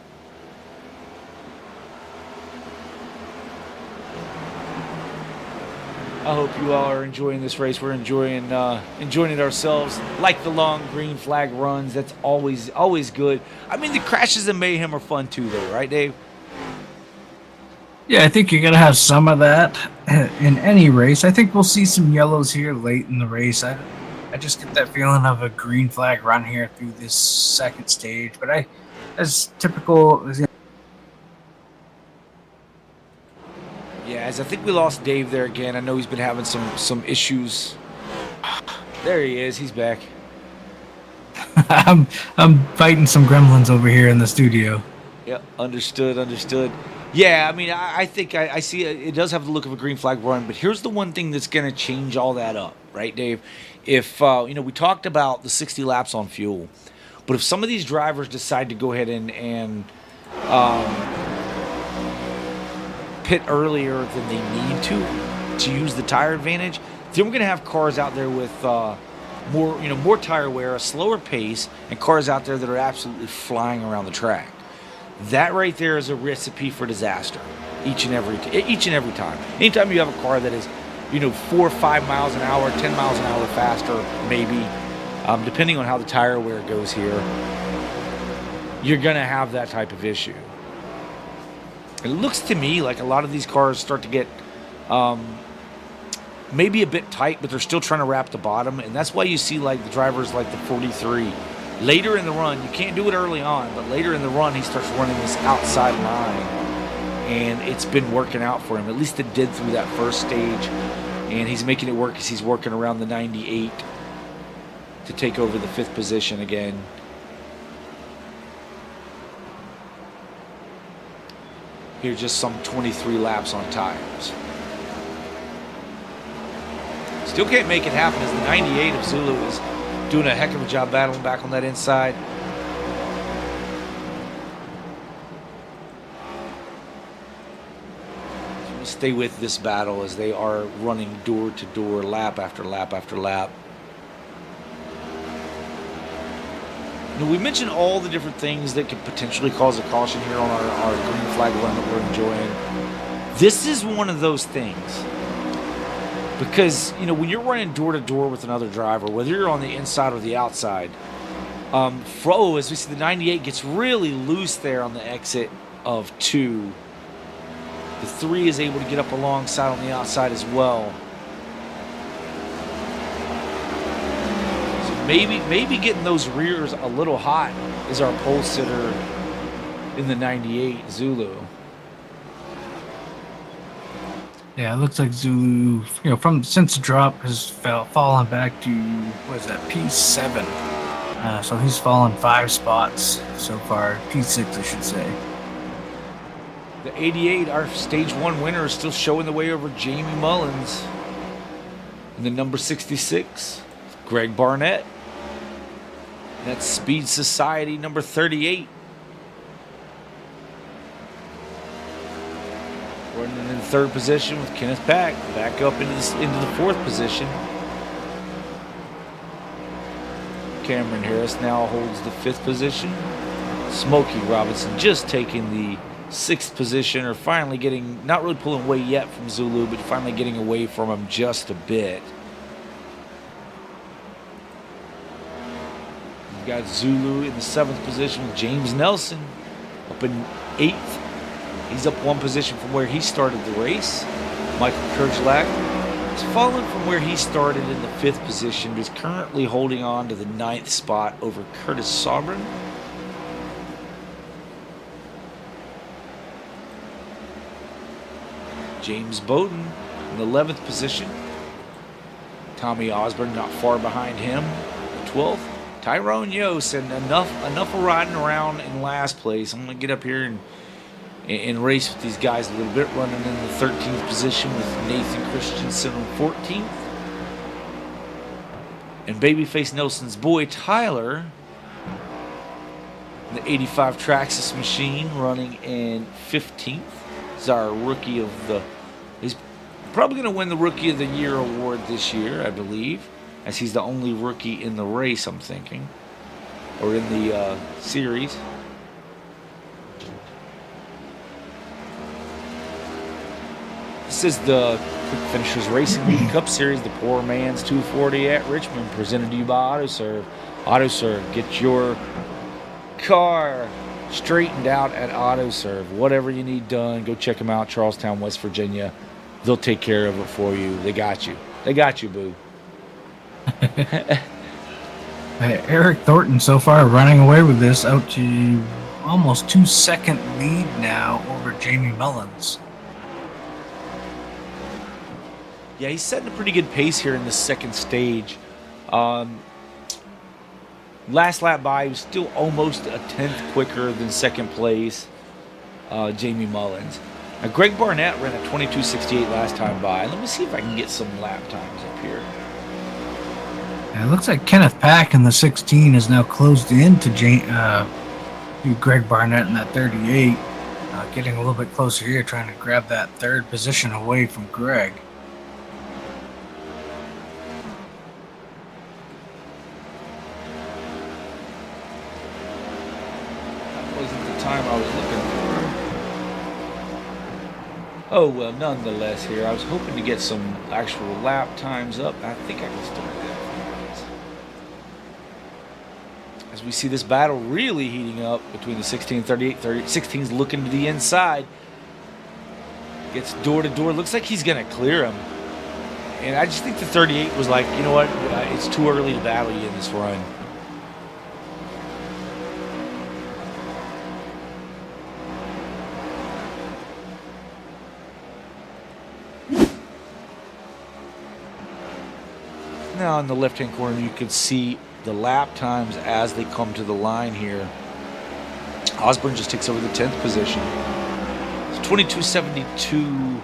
I hope you all are enjoying this race. We're enjoying it ourselves. Like the long green flag runs. That's always good. I mean, the crashes and mayhem are fun too, though, right, Dave? Yeah, I think you're going to have some of that in any race. I think we'll see some yellows here late in the race. I just get that feeling of a green flag run here through this second stage. But as typical... Yeah, as I think we lost Dave there again. I know he's been having some issues. There he is. He's back. I'm fighting some gremlins over here in the studio. Yeah, understood. Yeah, I mean, I think I see it does have the look of a green flag run, but here's the one thing that's going to change all that up, right, Dave? If, we talked about the 60 laps on fuel, but if some of these drivers decide to go ahead and pit earlier than they need to use the tire advantage, then we're going to have cars out there with more tire wear, a slower pace, and cars out there that are absolutely flying around the track. That right there is a recipe for disaster each and every time. Anytime you have a car that is, 4 or 5 miles an hour, 10 miles an hour faster, maybe, depending on how the tire wear goes here, you're going to have that type of issue. It looks to me like a lot of these cars start to get maybe a bit tight, but they're still trying to wrap the bottom, and that's why you see like the drivers like the 43. Later in the run, you can't do it early on, but later in the run, he starts running this outside line, and it's been working out for him. At least it did through that first stage, and he's making it work as he's working around the 98 to take over the 5th position again. Here's just some 23 laps on tires. Still can't make it happen as the 98 of Zulu is doing a heck of a job battling back on that inside. So we'll stay with this battle as they are running door to door, lap after lap after lap. Now, we mentioned all the different things that could potentially cause a caution here on our green flag run that we're enjoying. This is one of those things. Because, when you're running door-to-door with another driver, whether you're on the inside or the outside, as we see, the 98 gets really loose there on the exit of 2. The 3 is able to get up alongside on the outside as well. So maybe getting those rears a little hot is our pole sitter in the 98 Zulu. Yeah, it looks like Zulu, from since the drop has fallen back to what is that, P7. So he's fallen 5 spots so far, P6 I should say. The 88, our stage 1 winner, is still showing the way over Jamie Mullins. And the number 66, Greg Barnett. That's Speed Society number 38. Running in the 3rd position with Kenneth Pack. Back up into the 4th position. Cameron Harris now holds the 5th position. Smokey Robinson just taking the 6th position, or finally getting, not really pulling away yet from Zulu, but finally getting away from him just a bit. We've got Zulu in the 7th position with James Nelson up in 8th. He's up 1 position from where he started the race. Michael Kerjlak has fallen from where he started in the 5th position, but is currently holding on to the 9th spot over Curtis Sauberan. James Bowden in the 11th position. Tommy Osborne not far behind him, the 12th. Tyrone Yost, and enough of riding around in last place. I'm going to get up here and race with these guys a little bit, running in the 13th position with Nathan Christensen on 14th. And Babyface Nelson's boy Tyler, the 85 Traxxas machine, running in 15th. He's our rookie of the... He's probably going to win the Rookie of the Year award this year, I believe, as he's the only rookie in the race, I'm thinking, or in the series. This is the Quick Finishers Racing League Cup Series, the Poor Man's 240 at Richmond, presented to you by AutoServ. AutoServ, get your car straightened out at AutoServ. Whatever you need done, go check them out, Charlestown, West Virginia. They'll take care of it for you. They got you. They got you, boo. Eric Thornton so far running away with this, out to almost 2-second lead now over Jamie Mullins. Yeah, he's setting a pretty good pace here in the 2nd stage. Last lap by, he was still almost a 10th quicker than 2nd place, Jamie Mullins. Now, Greg Barnett ran a 22.68 last time by. Let me see if I can get some lap times up here. Yeah, it looks like Kenneth Pack in the 16 is now closed in to Greg Barnett in that 38. Getting a little bit closer here, trying to grab that 3rd position away from Greg. Time I was looking for. Oh well, nonetheless here I was hoping to get some actual lap times up. I think I can still do that. As we see this battle really heating up between the 16 and 38. 16's looking to the inside, gets door to door, looks like he's gonna clear him, and I just think the 38 was like, you know what, it's too early to battle you in this run. Now in the left-hand corner, you can see the lap times as they come to the line here. Osborne just takes over the 10th position. It's 22.72.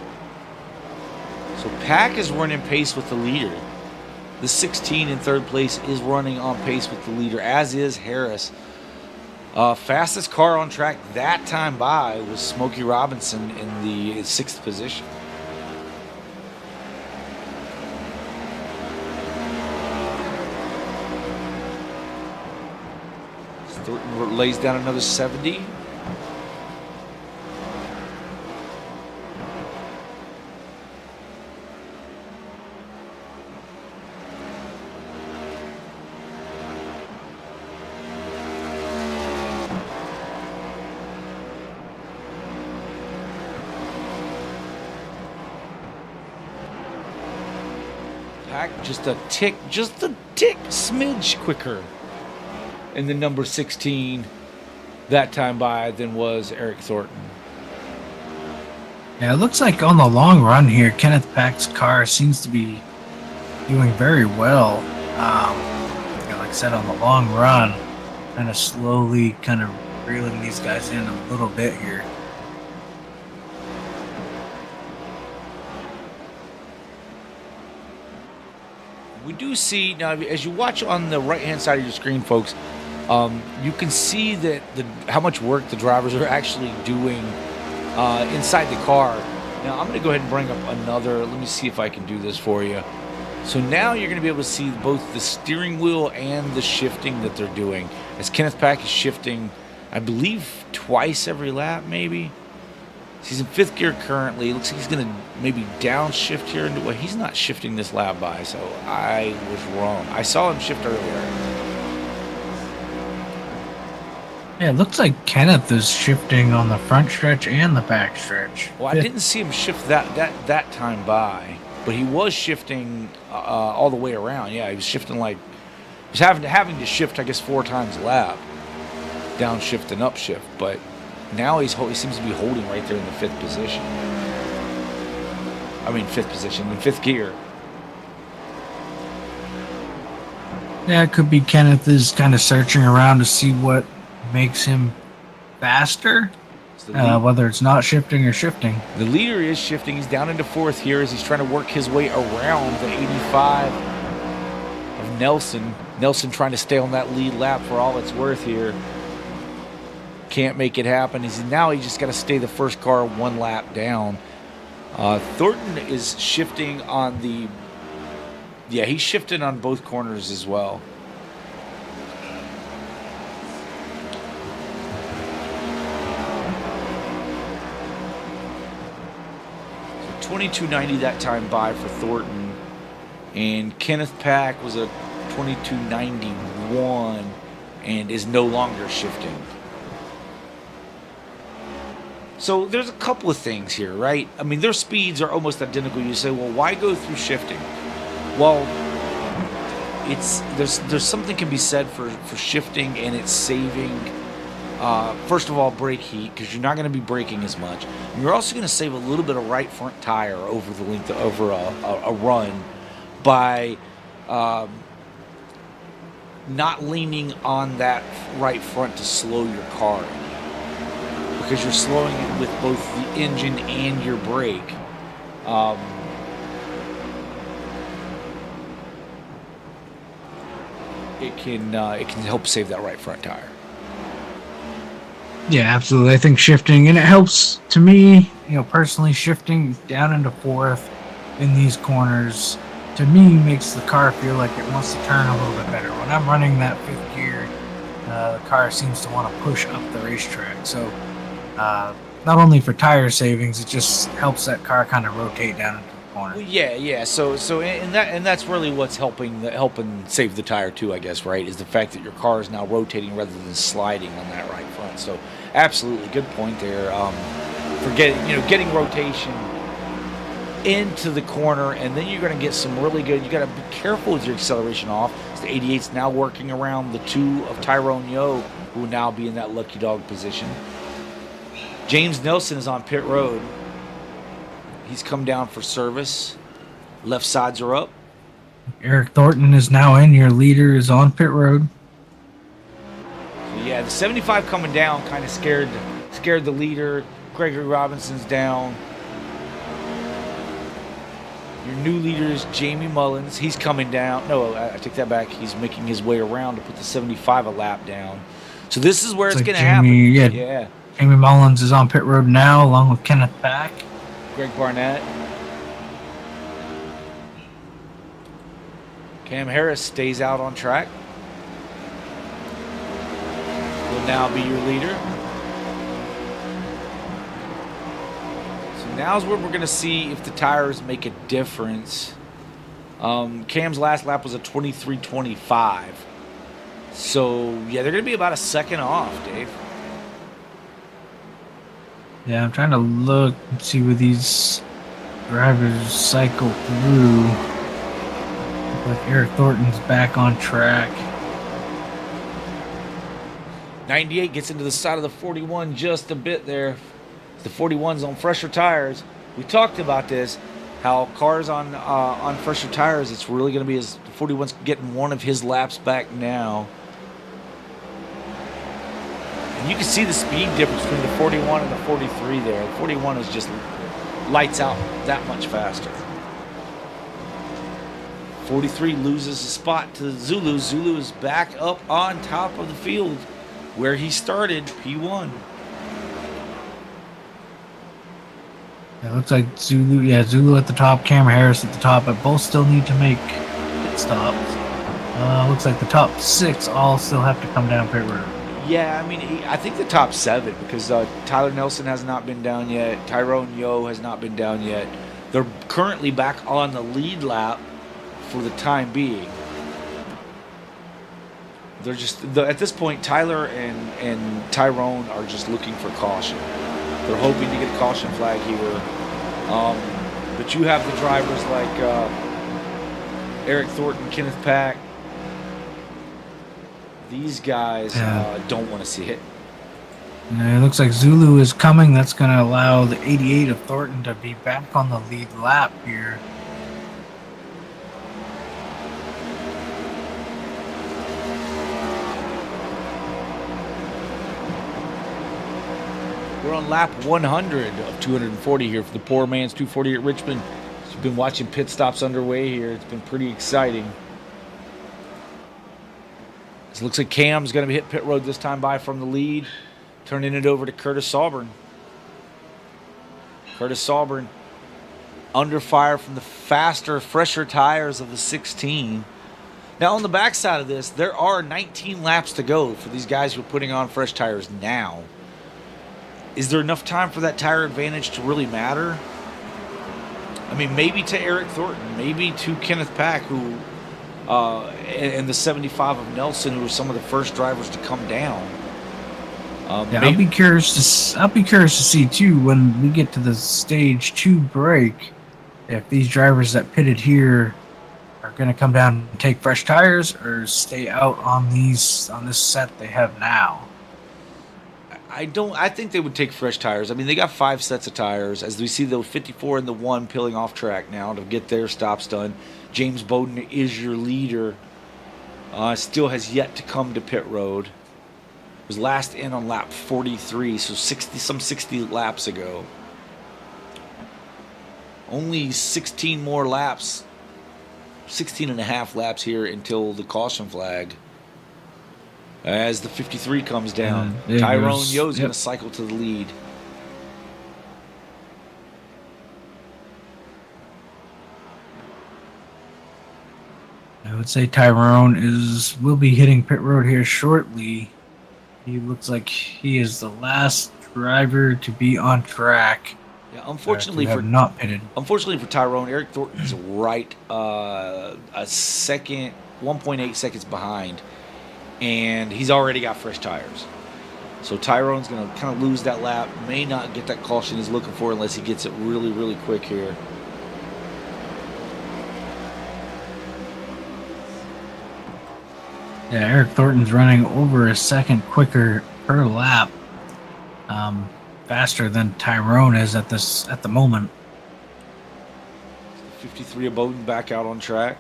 So Pack is running pace with the leader. The 16 in 3rd place is running on pace with the leader, as is Harris. Fastest car on track that time by was Smokey Robinson in the 6th position. Thornton lays down another 70. Pack just a tick smidge quicker in the number 16 that time by than was Eric Thornton. Yeah, it looks like on the long run here, Kenneth Pack's car seems to be doing very well. Like I said, on the long run, kind of slowly kind of reeling these guys in a little bit here. We do see now, as you watch on the right-hand side of your screen, folks, you can see that how much work the drivers are actually doing inside the car. Now, I'm going to go ahead and bring up another. Let me see if I can do this for you. So now you're going to be able to see both the steering wheel and the shifting that they're doing. As Kenneth Pack is shifting, I believe, twice every lap, maybe. He's in 5th gear currently. It looks like he's going to maybe downshift here. Well, he's not shifting this lap by, so I was wrong. I saw him shift earlier. Yeah, it looks like Kenneth is shifting on the front stretch and the back stretch. Well, I didn't see him shift that time by, but he was shifting all the way around. Yeah, he was shifting like he was having to shift, I guess, 4 times a lap, downshift and upshift. But now he seems to be holding right there in the 5th position. I mean, 5th position in 5th gear. Yeah, it could be Kenneth is kind of searching around to see what makes him faster, whether it's not shifting or shifting. The leader is shifting. He's down into 4th here as he's trying to work his way around the 85 of Nelson. Nelson trying to stay on that lead lap for all it's worth here. Can't make it happen. He just got to stay the first car 1 lap down. Thornton is shifting on the... Yeah, he's shifting on both corners as well. 22.90 that time by for Thornton, and Kenneth Pack was a 22.91 and is no longer shifting. So there's a couple of things here, right? I mean, their speeds are almost identical. You say, well, why go through shifting? Well, there's something can be said for shifting, and it's saving. First of all, brake heat, because you're not going to be braking as much. And you're also going to save a little bit of right front tire over the length over a run by not leaning on that right front to slow your car, because you're slowing it with both the engine and your brake. It can help save that right front tire. Yeah, absolutely. I think shifting, and it helps to me, personally, shifting down into 4th in these corners, to me, makes the car feel like it wants to turn a little bit better. When I'm running that 5th gear, the car seems to want to push up the racetrack. So, not only for tire savings, it just helps that car kind of rotate down into the corner. Well, yeah. So and that's really what's helping save the tire too, I guess, right? Is the fact that your car is now rotating rather than sliding on that right front. So, absolutely good point there. For getting rotation into the corner, and then you're going to get some really good. You got to be careful with your acceleration off. The 88's now working around the 2 of Tyrone Yo, who will now be in that lucky dog position. James Nelson is on pit road. He's come down for service. Left sides are up. Eric Thornton is now in. Your leader is on pit road. So yeah, the 75 coming down kind of scared the leader. Gregory Robinson's down. Your new leader is Jamie Mullins. He's coming down. No, I take that back. He's making his way around to put the 75 a lap down. So this is where it's going to happen. Yeah. Jamie Mullins is on pit road now, along with Kenneth Pack. Greg Barnett. Cam Harris stays out on track. Will now be your leader. So now's where we're going to see if the tires make a difference. Cam's last lap was a 23.25. So, yeah, they're going to be about a second off, Dave. Yeah, I'm trying to look and see where these drivers cycle through. Looks like Eric Thornton's back on track. 98 gets into the side of the 41 just a bit there. The 41's on fresher tires. We talked about this, how cars on fresher tires, it's really going to be the 41's getting one of his laps back now. And you can see the speed difference between the 41 and the 43 there. The 41 is just lights out that much faster. 43 loses a spot to Zulu. Zulu is back up on top of the field where he started, P1. It looks like Zulu, Zulu at the top, Cameron Harris at the top, but both still need to make pit stops. Looks like the top 6 all still have to come down pit road. Yeah, I mean, I think the top 7, because Tyler Nelson has not been down yet. Tyrone Yo has not been down yet. They're currently back on the lead lap for the time being. They're just, at this point, Tyler and Tyrone are just looking for caution. They're hoping to get a caution flag here. But you have the drivers like Eric Thornton, Kenneth Pack. These guys don't want to see it. It looks like Zulu is coming. That's going to allow the 88 of Thornton to be back on the lead lap here. We're on lap 100 of 240 here for the poor man's 240 at Richmond. You've been watching pit stops underway here. It's been pretty exciting. It looks like Cam's going to be hit pit road this time by from the lead, turning it over to Curtis Sauberan. Curtis Sauberan under fire from the faster, fresher tires of the 16. Now on the backside of this, there are 19 laps to go for these guys who are putting on fresh tires now. Is there enough time for that tire advantage to really matter? I mean, maybe to Eric Thornton, maybe to Kenneth Pack, who, and the 75 of Nelson, who were some of the first drivers to come down. I'll be curious to see too when we get to the stage 2 break, if these drivers that pitted here are going to come down and take fresh tires or stay out on this set they have now. I think they would take fresh tires. I mean, they got 5 sets of tires. As we see the 54 and the 1 peeling off track now to get their stops done. James Bowden is your leader. Still has yet to come to pit road. Was last in on lap 43, so 60 laps ago. Only 16 more laps, 16 and a half laps here until the caution flag. As the 53 comes down, Tyrone Yo's going to cycle to the lead. I would say Tyrone will be hitting pit road here shortly. He looks like he is the last driver to be on track. Yeah, unfortunately not pitted. Unfortunately for Tyrone, Eric Thornton is right a second, 1.8 seconds behind. And he's already got fresh tires. So Tyrone's going to kind of lose that lap. May not get that caution he's looking for unless he gets it really, really quick here. Yeah, Eric Thornton's running over a second quicker per lap. Faster than Tyrone is at the moment. 53 of Bowden back out on track.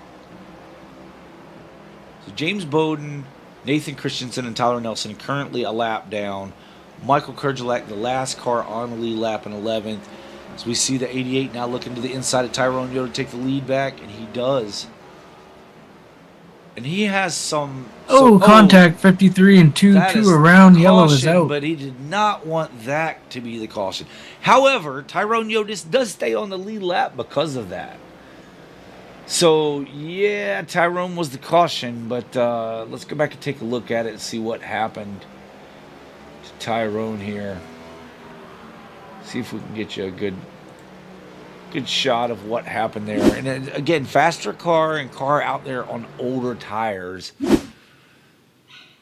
So James Bowden, Nathan Christensen, and Tyler Nelson currently a lap down. Michael Kurgelak, the last car on the lead lap in 11th. So we see the 88 now looking to the inside of Tyrone Yo to take the lead back, and he does. And he has some... contact 53 and 2 around. Yellow is out. But he did not want that to be the caution. However, Tyrone Yo does stay on the lead lap because of that. So, yeah, Tyrone was the caution, but let's go back and take a look at it and see what happened to Tyrone here. See if we can get you a good shot of what happened there. And then, again, faster car and car out there on older tires.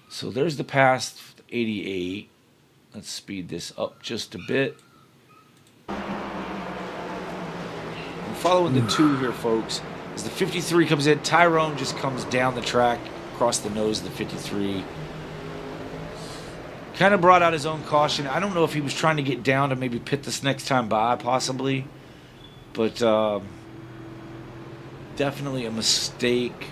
So there's the past 88. Let's speed this up just a bit. We're following the 2 here, folks. As the 53 comes in, Tyrone just comes down the track across the nose of the 53. Kind of brought out his own caution. I don't know if he was trying to get down to maybe pit this next time by, possibly. But definitely a mistake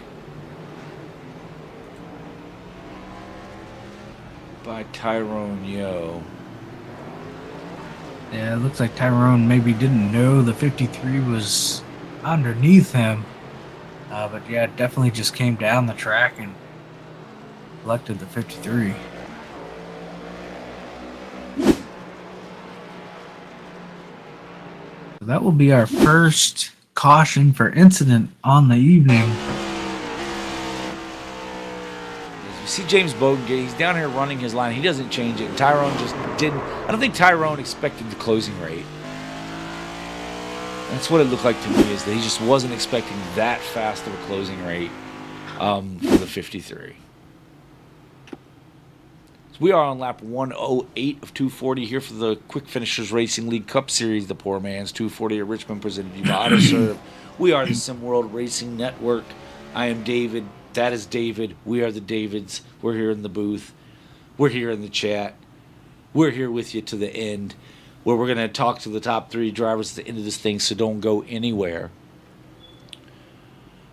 by Tyrone Yo. Yeah, it looks like Tyrone maybe didn't know the 53 was underneath him. But yeah, definitely just came down the track and collected the 53. So that will be our first caution for incident on the evening. You see James Bogey, he's down here running his line. He doesn't change it. And Tyrone just didn't. I don't think Tyrone expected the closing rate. That's what it looked like to me, is that he just wasn't expecting that fast of a closing rate for the 53. So we are on lap 108 of 240 here for the Quick Finishers Racing League Cup Series, the Poor Man's 240 at Richmond, presented to you by AutoServ. We are the Sim World Racing Network. I am David. That is David. We are the Davids. We're here in the booth. We're here in the chat. We're here with you to the end, where we're going to talk to the top 3 drivers at the end of this thing, so don't go anywhere.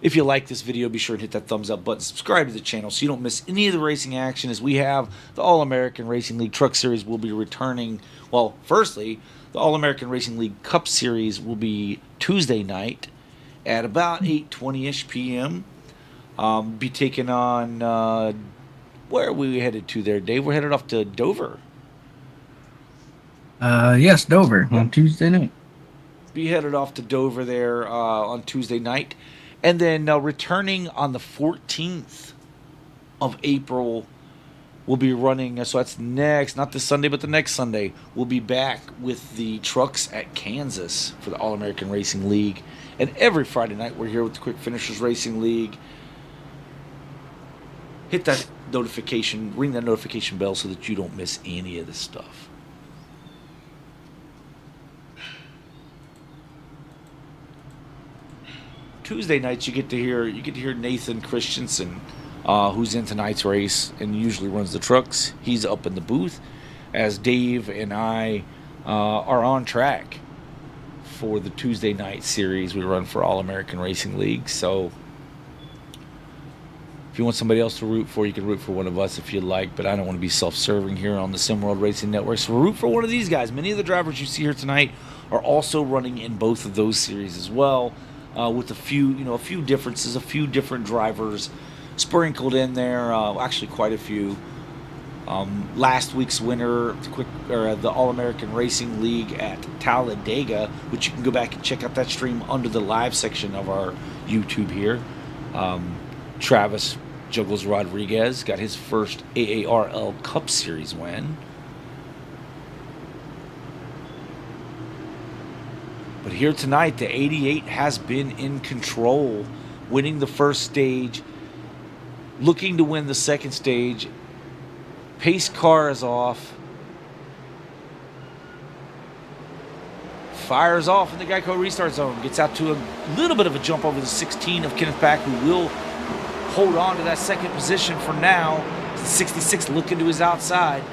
If you like this video, be sure to hit that thumbs up button. Subscribe to the channel so you don't miss any of the racing action, as we have the All-American Racing League Truck Series will be returning. Well, firstly, the All-American Racing League Cup Series will be Tuesday night at about 8:20-ish p.m. Be taking on, where are we headed to there, Dave? We're headed off to Dover. Yes, Dover on Tuesday night. Be headed off to Dover there on Tuesday night. And then returning on the 14th of April, we'll be running, so that's next, not this Sunday, but the next Sunday, we'll be back with the trucks at Kansas for the All-American Racing League. And every Friday night, we're here with the Quick Finishers Racing League. Hit that notification, ring that notification bell so that you don't miss any of this stuff. Tuesday nights you get to hear Nathan Christensen, who's in tonight's race and usually runs the trucks. He's up in the booth, as Dave and I are on track for the Tuesday night series we run for All-American Racing League. So if you want somebody else to root for, you can root for one of us if you like, but I don't want to be self-serving here on the Sim World Racing Network. So root for one of these guys. Many of the drivers you see here tonight are also running in both of those series as well. With a few differences, a few different drivers sprinkled in there. Actually, quite a few. Last week's winner, the All-American Racing League at Talladega, which you can go back and check out that stream under the live section of our YouTube here. Travis Juggles Rodriguez got his first AARL Cup Series win. But here tonight, the 88 has been in control, winning the first stage, looking to win the second stage. Pace car is off. Fires off in the Geico restart zone. Gets out to a little bit of a jump over the 16 of Kenneth Pack, who will hold on to that second position for now. The 66 looking to his outside.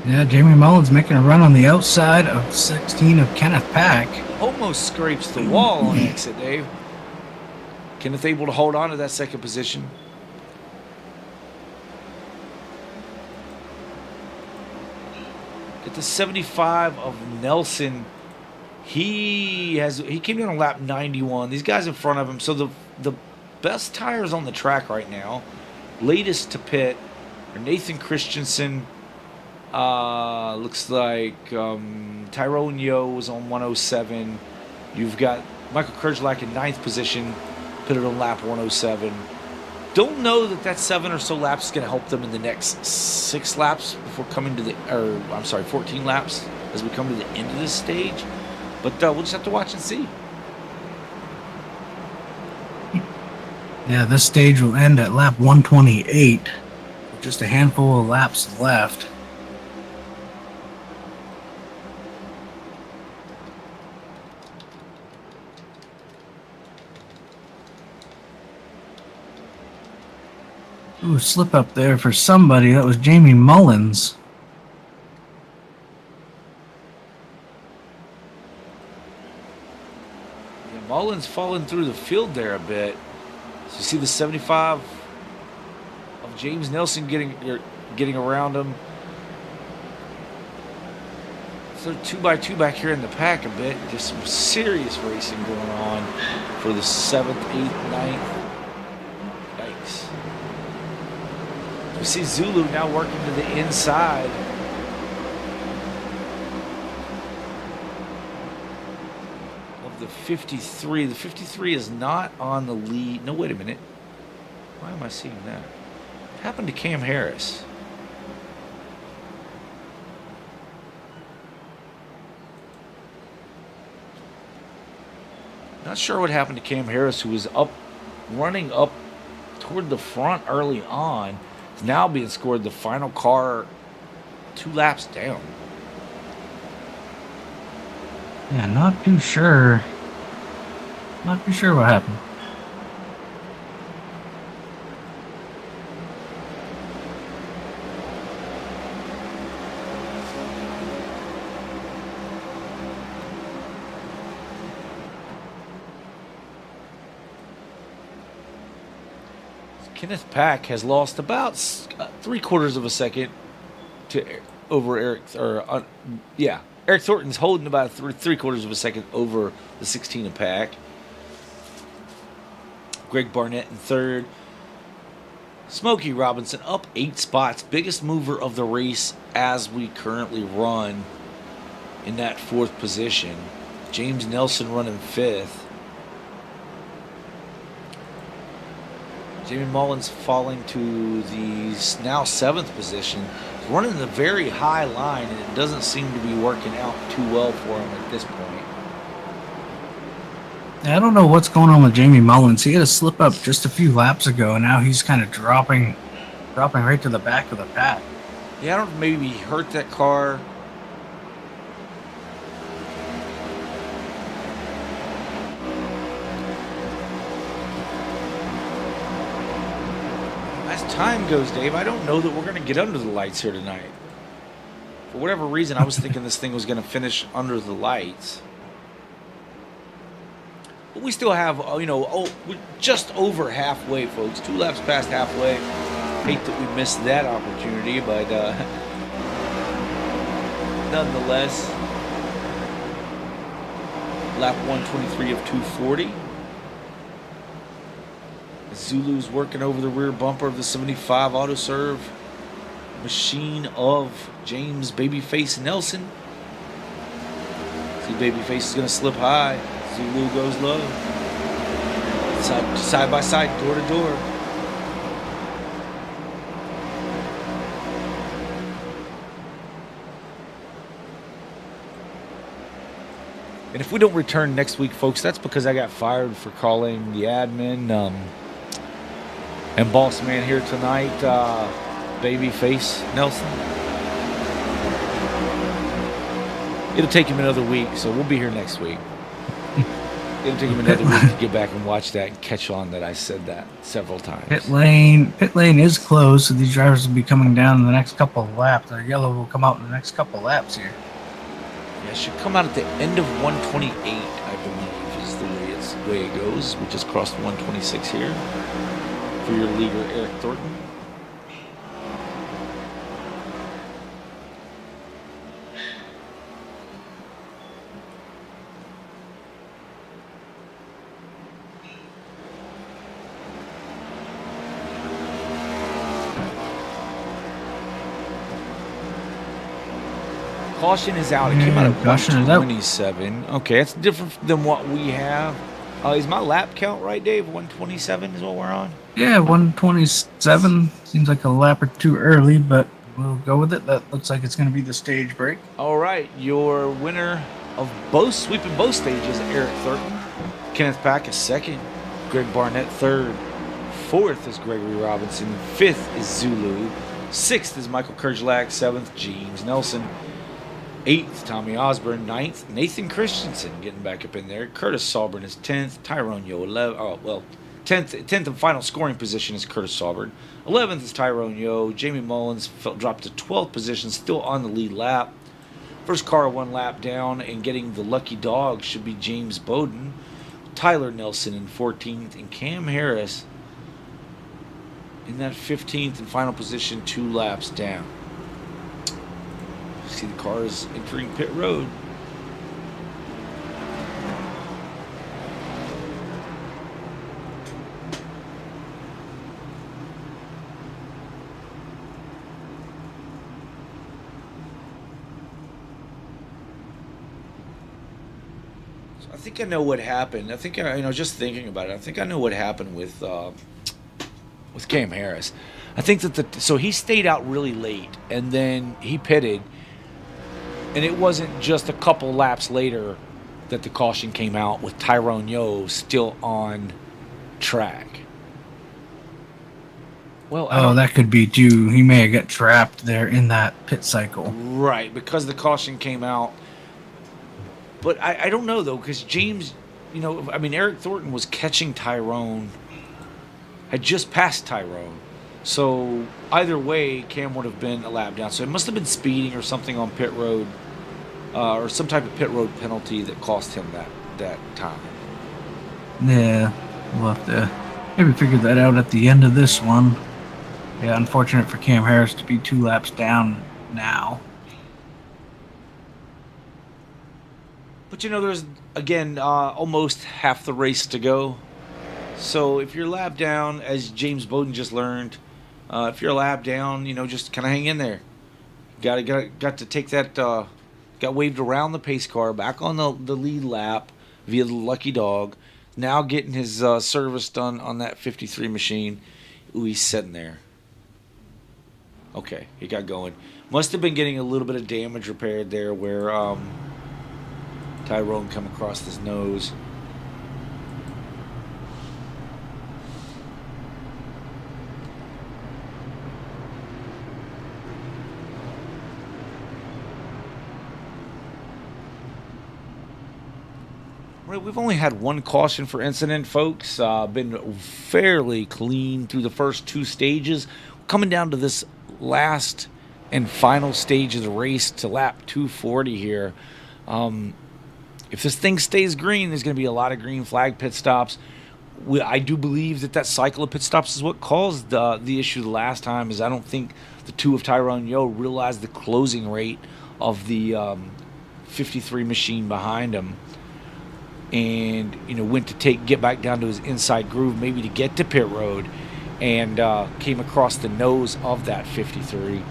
Yeah, Jamie Mullins making a run on the outside of 16 of Kenneth Pack. Almost scrapes the wall on exit, Dave. Kenneth able to hold on to that second position. At the 75 of Nelson, he came in on lap 91. These guys in front of him. So the best tires on the track right now, latest to pit, are Nathan Christensen. Looks like Tyrone Yo was on 107. You've got Michael Kerjlak in 9th position, pitted on lap 107. Don't know that 7 or so laps is going to help them in the next 6 laps before coming to 14 laps as we come to the end of this stage. But we'll just have to watch and see. Yeah, this stage will end at lap 128. Just a handful of laps left. Ooh, slip up there for somebody. That was Jamie Mullins. Yeah, Mullins falling through the field there a bit. So you see the 75 of James Nelson getting around him. So 2x2 back here in the pack a bit. Just some serious racing going on for the 7th, 8th, 9th. Yikes. We see Zulu now working to the inside. Of the 53. The 53 is not on the lead. No, wait a minute. Why am I seeing that? What happened to Cam Harris? Not sure what happened to Cam Harris, who was running up toward the front early on. Is now being scored the final car 2 laps down. Yeah, not too sure. Not too sure what happened. Kenneth Pack has lost about 3/4 of a second to over Eric, Eric Thornton's holding about 3/4 of a second over the 16 of Pack. Greg Barnett in third. Smokey Robinson up 8 spots, biggest mover of the race as we currently run in that 4th position. James Nelson running 5th. Jamie Mullins falling to the now 7th position. He's running the very high line, and it doesn't seem to be working out too well for him at this point. I don't know what's going on with Jamie Mullins. He had a slip up just a few laps ago, and now he's kind of dropping right to the back of the pack. Yeah, I don't know, maybe he hurt that car. As time goes, Dave, I don't know that we're going to get under the lights here tonight. For whatever reason, I was thinking this thing was going to finish under the lights. But we still have, we're just over halfway, folks. 2 laps past halfway. Hate that we missed that opportunity, but nonetheless, lap 123 of 240. Zulu's working over the rear bumper of the 75 AutoServ machine of James Babyface Nelson. See, Babyface is going to slip high. Zulu goes low. Side by side, door to door. And if we don't return next week, folks, that's because I got fired for calling the admin and boss man here tonight, Babyface Nelson. It'll take him another week, so we'll be here next week. It'll take him another week to get back and watch that and catch on that I said that several times. Pit lane is closed, so these drivers will be coming down in the next couple of laps. Their yellow will come out in the next couple of laps here. Yeah, it should come out at the end of 128, I believe, is the way it goes. We just crossed 126 here for your leader, Eric Thornton. Caution is out. It came out at Caution is out. 127. Okay, that's different than what we have. Is my lap count right, Dave? 127 is what we're on? Yeah, 127. Seems like a lap or two early, but we'll go with it. That looks like it's going to be the stage break. All right, your winner of sweeping both stages, Eric Thornton. Kenneth Pack is second. Greg Barnett third. Fourth is Gregory Robinson. Fifth is Zulu. Sixth is Michael Kerjlak. Seventh, James Nelson. 8th, Tommy Osborne. 9th, Nathan Christensen getting back up in there. Curtis Sauberan is 10th. Tyrone Yo 11. Oh, well, 10th and final scoring position is Curtis Sauberan. 11th is Tyrone Yo. Jamie Mullins dropped to 12th position, still on the lead lap. First car 1 lap down and getting the lucky dog should be James Bowden. Tyler Nelson in 14th, and Cam Harris in that 15th and final position, 2 laps down. See the cars entering pit road. I think I know what happened. I think just thinking about it, I think I know what happened with Cam Harris. I think that so he stayed out really late, and then he pitted, and it wasn't just a couple laps later that the caution came out with Tyrone Yo still on track. Well, that could be due. He may have got trapped there in that pit cycle. Right, because the caution came out. But I don't know, though, because James, Eric Thornton was catching Tyrone, had just passed Tyrone. So either way, Cam would have been a lap down. So it must have been speeding or something on pit road, or some type of pit road penalty that cost him that time. Yeah, we'll have to maybe figure that out at the end of this one. Yeah, unfortunate for Cam Harris to be 2 laps down now. But there's, again, almost half the race to go. So if you're lap down, as James Bowden just learned, if you're a lap down, just kind of hang in there. Got to take that, got waved around the pace car, back on the lead lap via the lucky dog. Now getting his service done on that 53 machine. Ooh, he's sitting there. Okay, he got going. Must have been getting a little bit of damage repaired there where Tyrone come across his nose. We've only had 1 caution for incident, folks. Been fairly clean through the first 2 stages. Coming down to this last and final stage of the race to lap 240 here. If this thing stays green, there's going to be a lot of green flag pit stops. I do believe that cycle of pit stops is what caused the issue the last time. Is I don't think the 2 of Tyrone Yo realized the closing rate of the 53 machine behind him, and went to get back down to his inside groove, maybe to get to pit road, and came across the nose of that 53.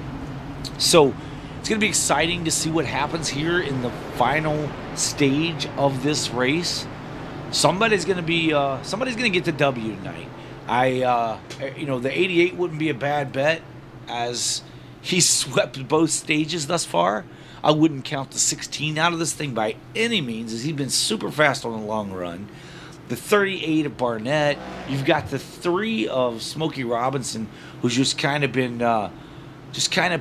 So it's going to be exciting to see what happens here in the final stage of this race. Somebody's going to get the W tonight. The 88 wouldn't be a bad bet, as he's swept both stages thus far. I wouldn't count the 16 out of this thing by any means, as he's been super fast on the long run. The 38 of Barnett. You've got the 3 of Smokey Robinson, who's just kind of been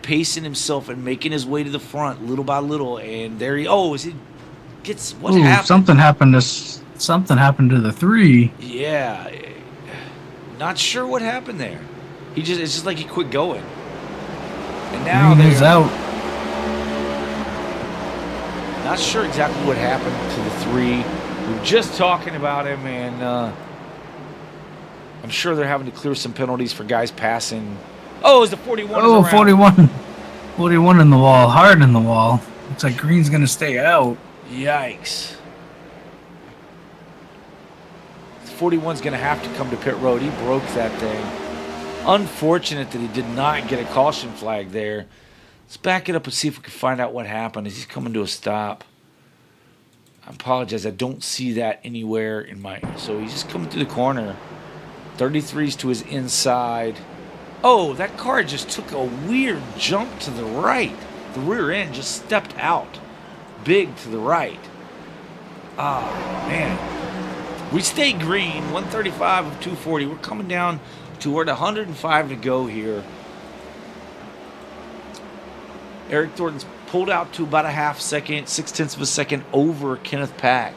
pacing himself and making his way to the front little by little. And there he gets what happened. Something happened to the 3. Yeah, not sure what happened there. It's just like he quit going. And now he's out. Not sure exactly what happened to the 3. We were just talking about him, and I'm sure they're having to clear some penalties for guys passing. Oh, is the 41? Oh, 41 in the wall, hard in the wall. Looks like green's going to stay out. Yikes. The 41's going to have to come to pit road. He broke that thing. Unfortunate that he did not get a caution flag there. Let's back it up and see if we can find out what happened as he's coming to a stop. I apologize, I don't see that anywhere in my... So he's just coming through the corner. 33's to his inside. Oh, that car just took a weird jump to the right. The rear end just stepped out big to the right. Oh, man. We stay green, 135 of 240. We're coming down toward 105 to go here. Eric Thornton's pulled out to about a half second, 0.6 of a second over Kenneth Pack.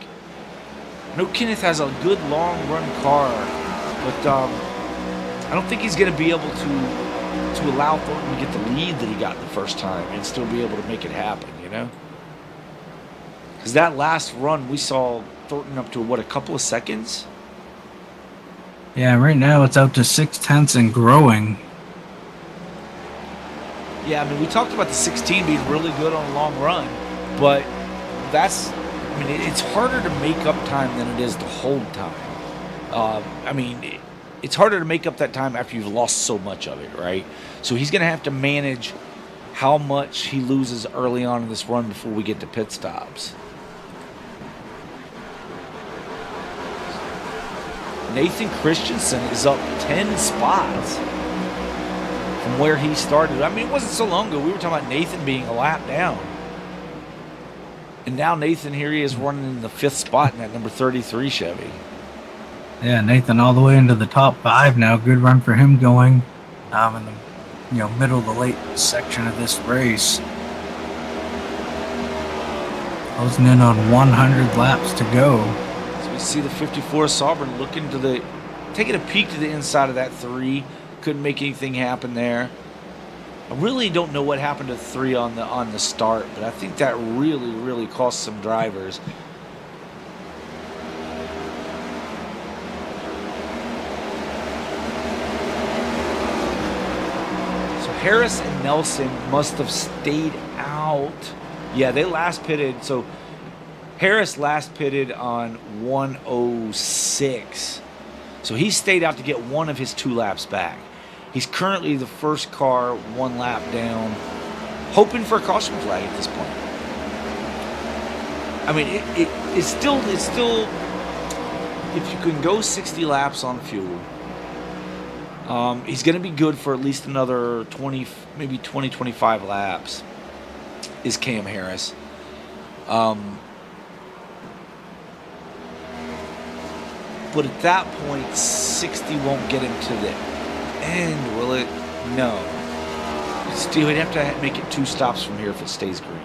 I know Kenneth has a good long run car, But I don't think he's going to be able to allow Thornton to get the lead that he got the first time and still be able to make it happen, you know? Because that last run, we saw Thornton up to, what, a couple of seconds? Yeah, right now it's out to 0.6 and growing. Yeah, I mean, we talked about the 16 being really good on a long run, but it's harder to make up time than it is to hold time. It's harder to make up that time after you've lost so much of it, right? So he's going to have to manage how much he loses early on in this run before we get to pit stops. Nathan Christensen is up 10 spots from where he started. I mean, it wasn't so long ago. We were talking about Nathan being a lap down. And now Nathan, here he is running in the 5th spot in that number 33 Chevy. Yeah, Nathan all the way into the top 5 now. Good run for him going in the middle of the late section of this race. Closing in on 100 laps to go. So we see the 54 Sauberan looking taking a peek to the inside of that 3. Couldn't make anything happen there. I really don't know what happened to 3 on the start, but I think that really, really cost some drivers. So Harris and Nelson must have stayed out. Yeah, they last pitted. So Harris last pitted on 106. So he stayed out to get one of his 2 laps back. He's currently the first car 1 lap down, hoping for a caution flag at this point. I mean, it's still, if you can go 60 laps on fuel, he's going to be good for at least another 20, maybe 20, 25 laps, is Cam Harris. But at that point, 60 won't get him to the end, will it? No. Still, he'd have to make it 2 stops from here if it stays green.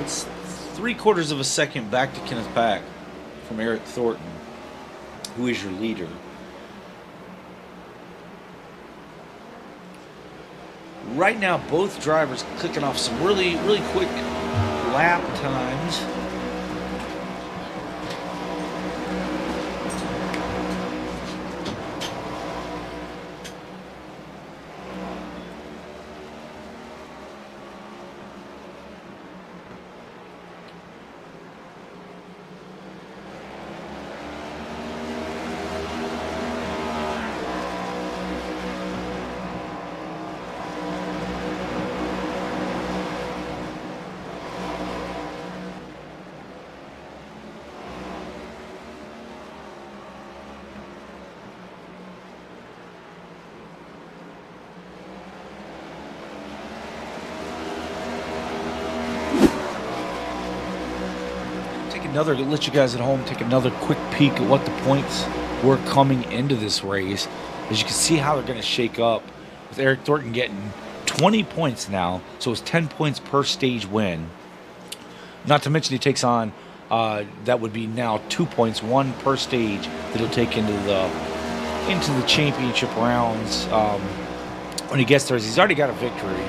It's 3/4 of a second back to Kenneth Pack from Eric Thornton, who is your leader. Right now, both drivers clicking off some really, really quick lap times. Let you guys at home take another quick peek at what the points were coming into this race. As you can see how they're going to shake up with Eric Thornton getting 20 points now. So it's 10 points per stage win. Not to mention he takes on, that would be now 2 points, 1 per stage that he'll take into the championship rounds when he gets there. He's already got a victory.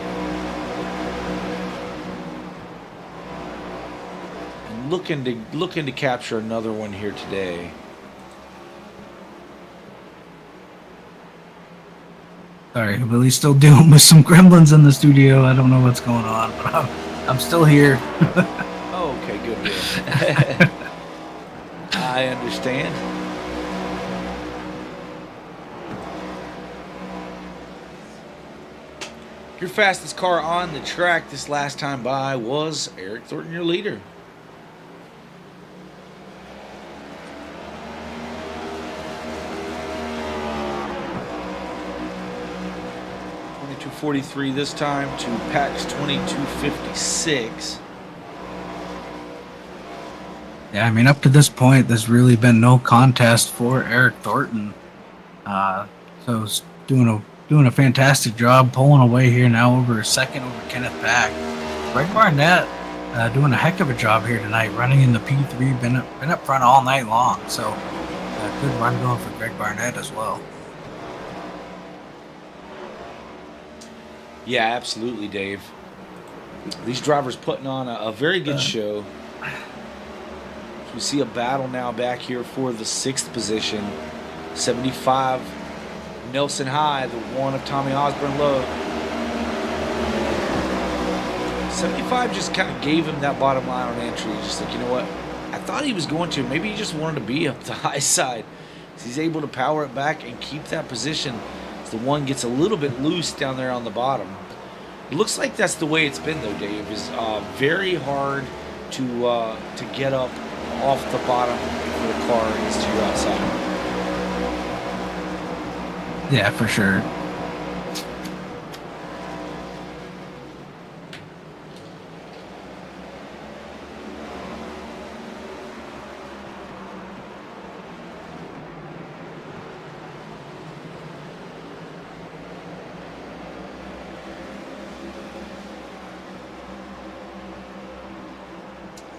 Looking to capture another one here today. Sorry, Billy's still dealing with some gremlins in the studio. I don't know what's going on, but I'm still here. Oh, okay, good. I understand. Your fastest car on the track this last time by was Eric Thornton, your leader. 22:43 this time to Pack's 22:56. Yeah, I mean, up to this point, there's really been no contest for Eric Thornton. So he's doing a fantastic job pulling away here now over a second over Kenneth Pack. Greg Barnett doing a heck of a job here tonight, running in the P3, been up front all night long. So good run going for Greg Barnett as well. Yeah, absolutely, Dave. These drivers putting on a very good show. We see a battle now back here for the 6th position. 75, Nelson High, the one of Tommy Osborne low. 75 just kind of gave him that bottom line on entry. Just like, you know what? I thought he was going to. Maybe he just wanted to be up the high side. He's able to power it back and keep that position. The one gets a little bit loose down there on the bottom. It looks like that's the way it's been, though, Dave. Is very hard to get up off the bottom for the car is to your outside. Yeah, for sure.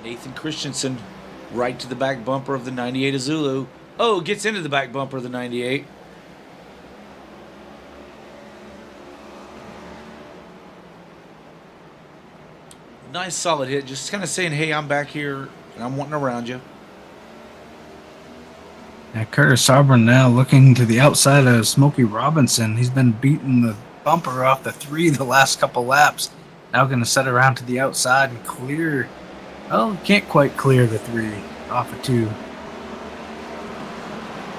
Nathan Christensen right to the back bumper of the 98 Zulu. Oh, gets into the back bumper of the 98. Nice solid hit. Just kind of saying, hey, I'm back here and I'm wanting around you. Yeah, Curtis Sauberan now looking to the outside of Smokey Robinson. He's been beating the bumper off the 3 the last couple laps. Now going to set around to the outside and clear. Well, can't quite clear the 3 off of 2.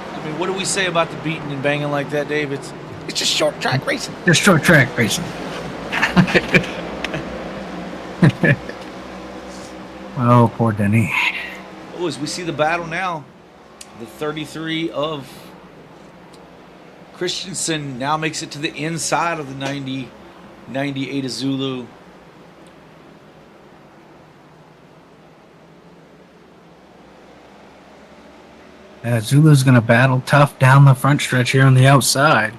I mean, what do we say about the beating and banging like that, Dave? It's just short track racing. Just short track racing. Oh, poor Denny. Oh, as we see the battle now, the 33 of Christensen now makes it to the inside of the 98 Zulu. Zulu's going to battle tough down the front stretch here on the outside.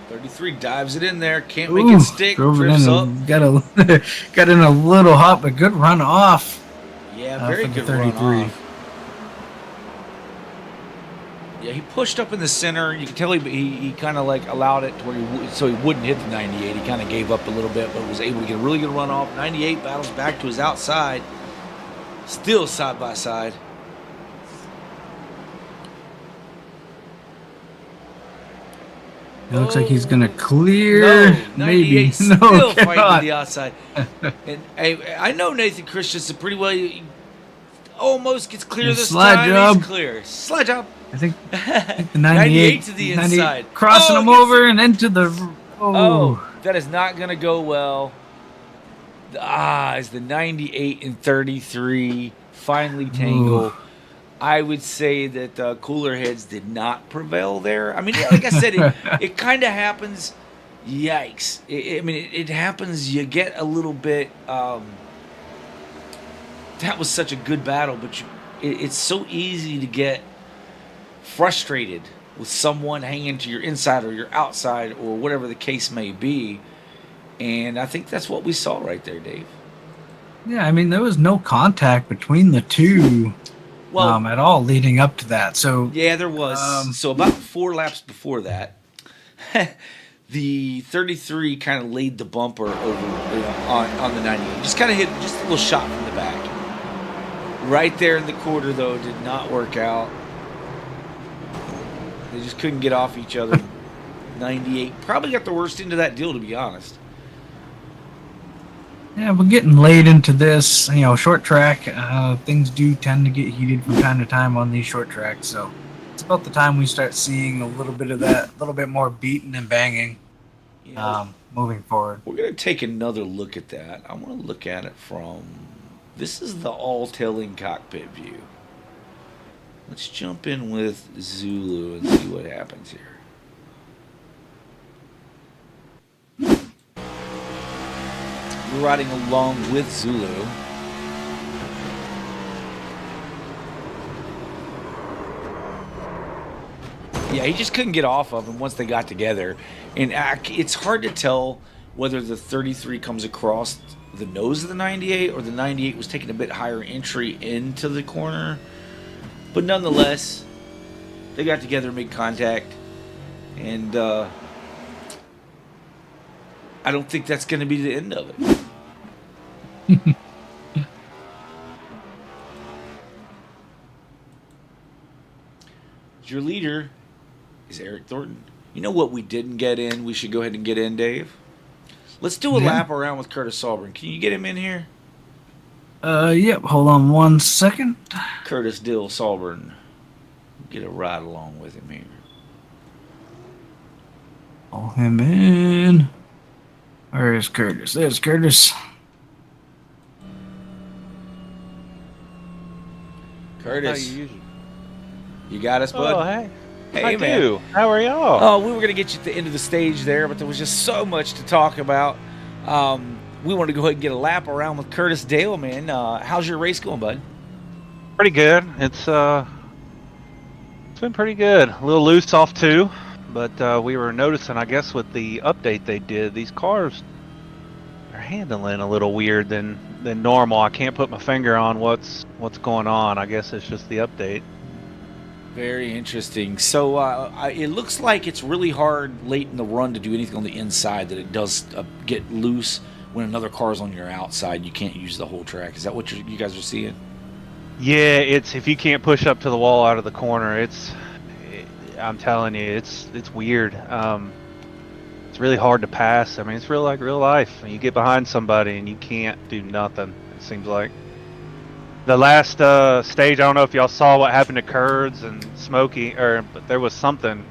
33 dives it in there, can't make it stick, drifts up. Got in a little hot, but good run off. Yeah, very good run off. Yeah, he pushed up in the center. You can tell he kind of like allowed it to where so he wouldn't hit the 98. He kind of gave up a little bit, but was able to get a really good run off. 98 battles back to his outside, still side by side. It looks like he's going to clear. No, maybe. Still No, fighting to the outside. And I know Nathan Christensen pretty well. He almost gets clear this time. Job. He's clear. Slide job. I think the 98 to the inside. Crossing him over and into the... Oh, that is not going to go well. As the 98 and 33 finally tangle. Ooh. I would say that cooler heads did not prevail there. I mean, like I said, it kind of happens. Yikes. It happens. You get a little bit... that was such a good battle, but it's so easy to get frustrated with someone hanging to your inside or your outside or whatever the case may be. And I think that's what we saw right there, Dave. Yeah, I mean, there was no contact between the two. Well, at all leading up to that. So yeah, there was. So about 4 laps before that, the 33 kind of laid the bumper over on the 98. Just kind of hit just a little shot from the back. Right there in the quarter, though, did not work out. They just couldn't get off each other. 98 probably got the worst end of that deal, to be honest. Yeah, we're getting late into this, short track. Things do tend to get heated from time to time on these short tracks. So it's about the time we start seeing a little bit of that, a little bit more beating and banging moving forward. We're going to take another look at that. I want to look at it from, this is the all-tailing cockpit view. Let's jump in with Zulu and see what happens here. We're riding along with Zulu. Yeah, he just couldn't get off of him once they got together. And it's hard to tell whether the 33 comes across the nose of the 98 or the 98 was taking a bit higher entry into the corner. But nonetheless, they got together and made contact. And I don't think that's going to be the end of it. Your leader is Eric Thornton. You know what we didn't get in? We should go ahead and get in, Dave. Let's do a lap around with Curtis Sauberan. Can you get him in here? Yep. Hold on 1 second. Curtis Dill Sauberan. Get a ride along with him here. Call him in. Where is Curtis? There's Curtis. Curtis. You got us, bud? Oh, hey. Hey, I man. do. How are y'all? Oh, we were going to get you at the end of the stage there, but there was just so much to talk about. We want to go ahead and get a lap around with Curtis Dale, man. How's your race going, bud? Pretty good. It's been pretty good. A little loose off two, but we were noticing, I guess, with the update they did, these cars are handling a little weird than normal. I can't put my finger on what's going on. I guess it's just the update. Very interesting. So it looks like it's really hard late in the run to do anything on the inside, that it does get loose when another car's on your outside. You can't use the whole track. Is that what you guys are seeing? Yeah, it's if you can't push up to the wall out of the corner, I'm telling you, it's weird. It's really hard to pass. I mean, it's real like real life. You get behind somebody and you can't do nothing, it seems like. The last stage, I don't know if y'all saw what happened to Kurds and Smokey, but there was something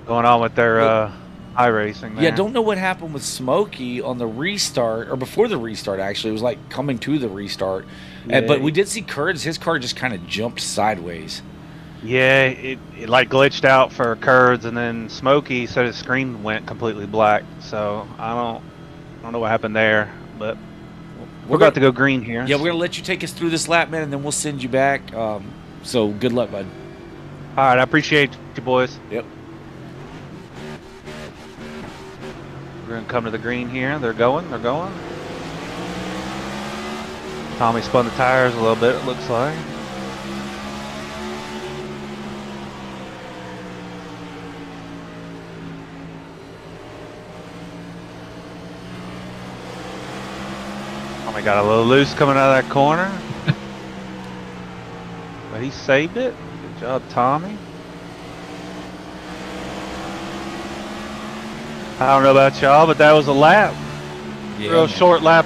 going on with their iRacing there. Yeah, don't know what happened with Smokey on the restart, or before the restart, actually. It was like coming to the restart. Yeah. But we did see Kurds, his car just kind of jumped sideways. Yeah, it like glitched out for Kurds, and then Smokey said his screen went completely black. So I don't know what happened there, but we're about to go green here. Yeah, we're going to let you take us through this lap, man, and then we'll send you back. So good luck, bud. All right, I appreciate you boys. Yep. We're going to come to the green here. They're going. Tommy spun the tires a little bit, it looks like. Tommy got a little loose coming out of that corner. But he saved it. Good job, Tommy. I don't know about y'all, but that was a lap. Yeah, Real man. short lap.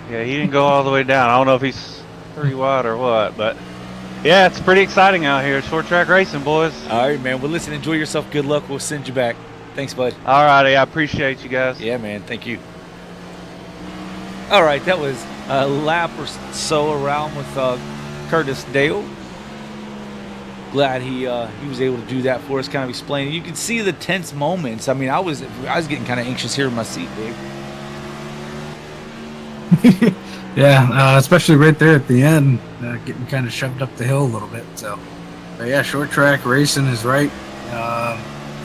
Yeah, he didn't go all the way down. I don't know if he's 3 wide or what, but yeah, it's pretty exciting out here. Short track racing, boys. All right, man. Well, listen, enjoy yourself. Good luck. We'll send you back. Thanks, bud. All righty, I appreciate you guys. Yeah, man. Thank you. All right, that was a lap or so around with Curtis Dale. Glad he was able to do that for us, kind of explaining. You can see the tense moments. I mean, I was getting kind of anxious here in my seat, Dave. Yeah, especially right there at the end, getting kind of shoved up the hill a little bit. So, but yeah, short track racing is right.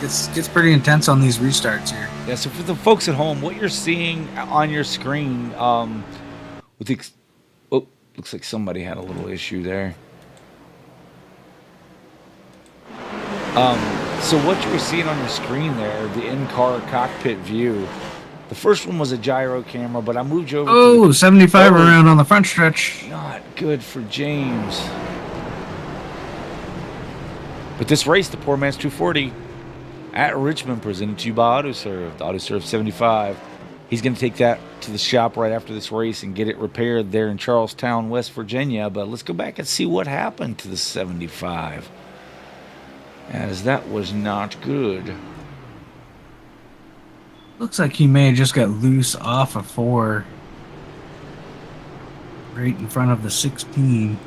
Gets pretty intense on these restarts here. Yeah. So for the folks at home, what you're seeing on your screen, looks like somebody had a little issue there. So what you were seeing on your screen there, the in-car cockpit view. The first one was a gyro camera, but I moved you over. Oh, 75 around on the front stretch. Not good for James. But this race, the Poor Man's 240 at Richmond, presented to you by AutoServ. The AutoServ 75. He's going to take that to the shop right after this race and get it repaired there in Charlestown, West Virginia. But let's go back and see what happened to the 75, as that was not good. Looks like he may have just got loose off of 4. Right in front of the 16.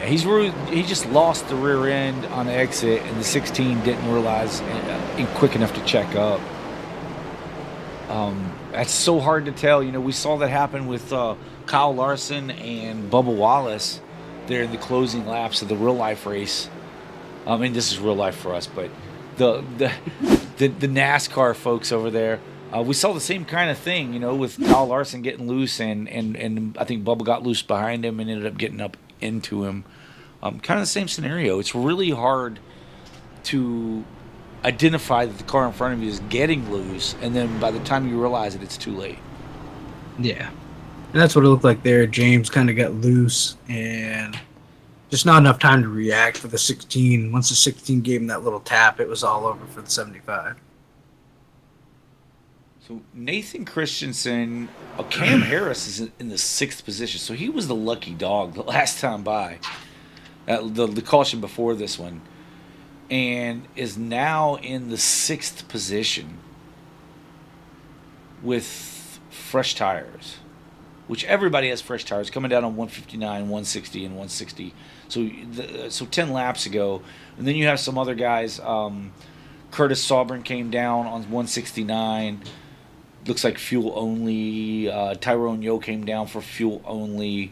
Yeah, he just lost the rear end on the exit, and the 16 didn't realize quick enough to check up. That's so hard to tell. You know, we saw that happen with Kyle Larson and Bubba Wallace there in the closing laps of the real life race. I mean, this is real life for us, but the NASCAR folks over there, we saw the same kind of thing, you know, with Kyle Larson getting loose, and I think Bubba got loose behind him and ended up getting up into him. Kind of the same scenario. It's really hard to identify that the car in front of you is getting loose, and then by the time you realize it, it's too late. Yeah. And that's what it looked like there. James kind of got loose and just not enough time to react for the 16. Once the 16 gave him that little tap, it was all over for the 75. So Nathan Christensen, Cam Harris is in the 6th position. So he was the lucky dog the last time by, the caution before this one, and is now in the 6th position with fresh tires, which everybody has fresh tires coming down on 159, 160, and 160. So 10 laps ago. And then you have some other guys. Curtis Sauberan came down on 169. Looks like fuel only. Tyrone Yo came down for fuel only.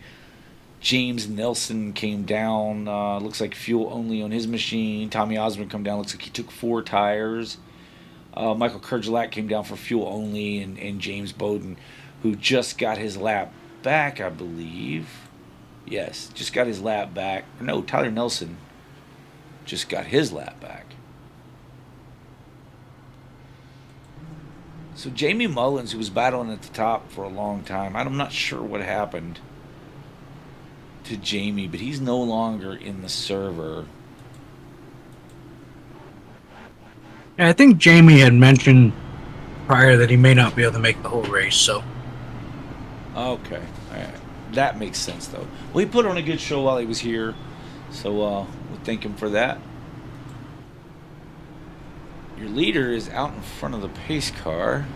James Nelson came down. Looks like fuel only on his machine. Tommy Osborne come down. Looks like he took 4 tires. Michael Kurgelak came down for fuel only. And James Bowden, who just got his lap back, I believe. Yes, just got his lap back. No, Tyler Nelson just got his lap back. So Jamie Mullins, who was battling at the top for a long time, I'm not sure what happened to Jamie, but he's no longer in the server. I think Jamie had mentioned prior that he may not be able to make the whole race, so. Okay, all right. That makes sense, though. Well, he put on a good show while he was here, so we'll thank him for that. Your leader is out in front of the pace car.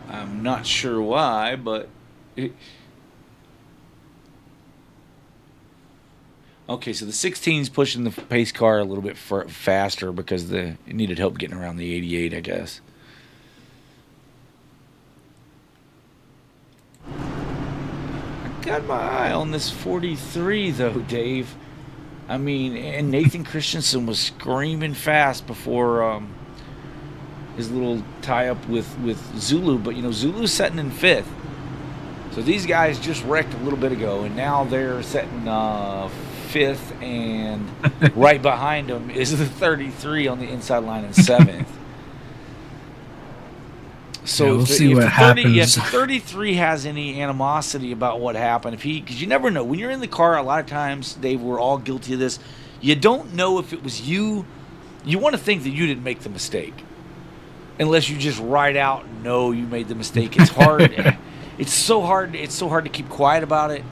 I'm not sure why, but... Okay, so the 16's pushing the pace car a little bit faster because it needed help getting around the 88, I guess. Got my eye on this 43 though, Dave. I mean, and Nathan Christensen was screaming fast before his little tie-up with Zulu, but you know, Zulu's sitting in 5th. So these guys just wrecked a little bit ago, and now they're sitting 5th, and right behind them is the 33 on the inside line in 7th. So yeah, we'll see what happens. If the 33 has any animosity about what happened, because you never know. When you're in the car, a lot of times, Dave, we're all guilty of this. You don't know if it was you. You want to think that you didn't make the mistake, unless you just write out, no, you made the mistake. It's hard. It's so hard. It's so hard to keep quiet about it.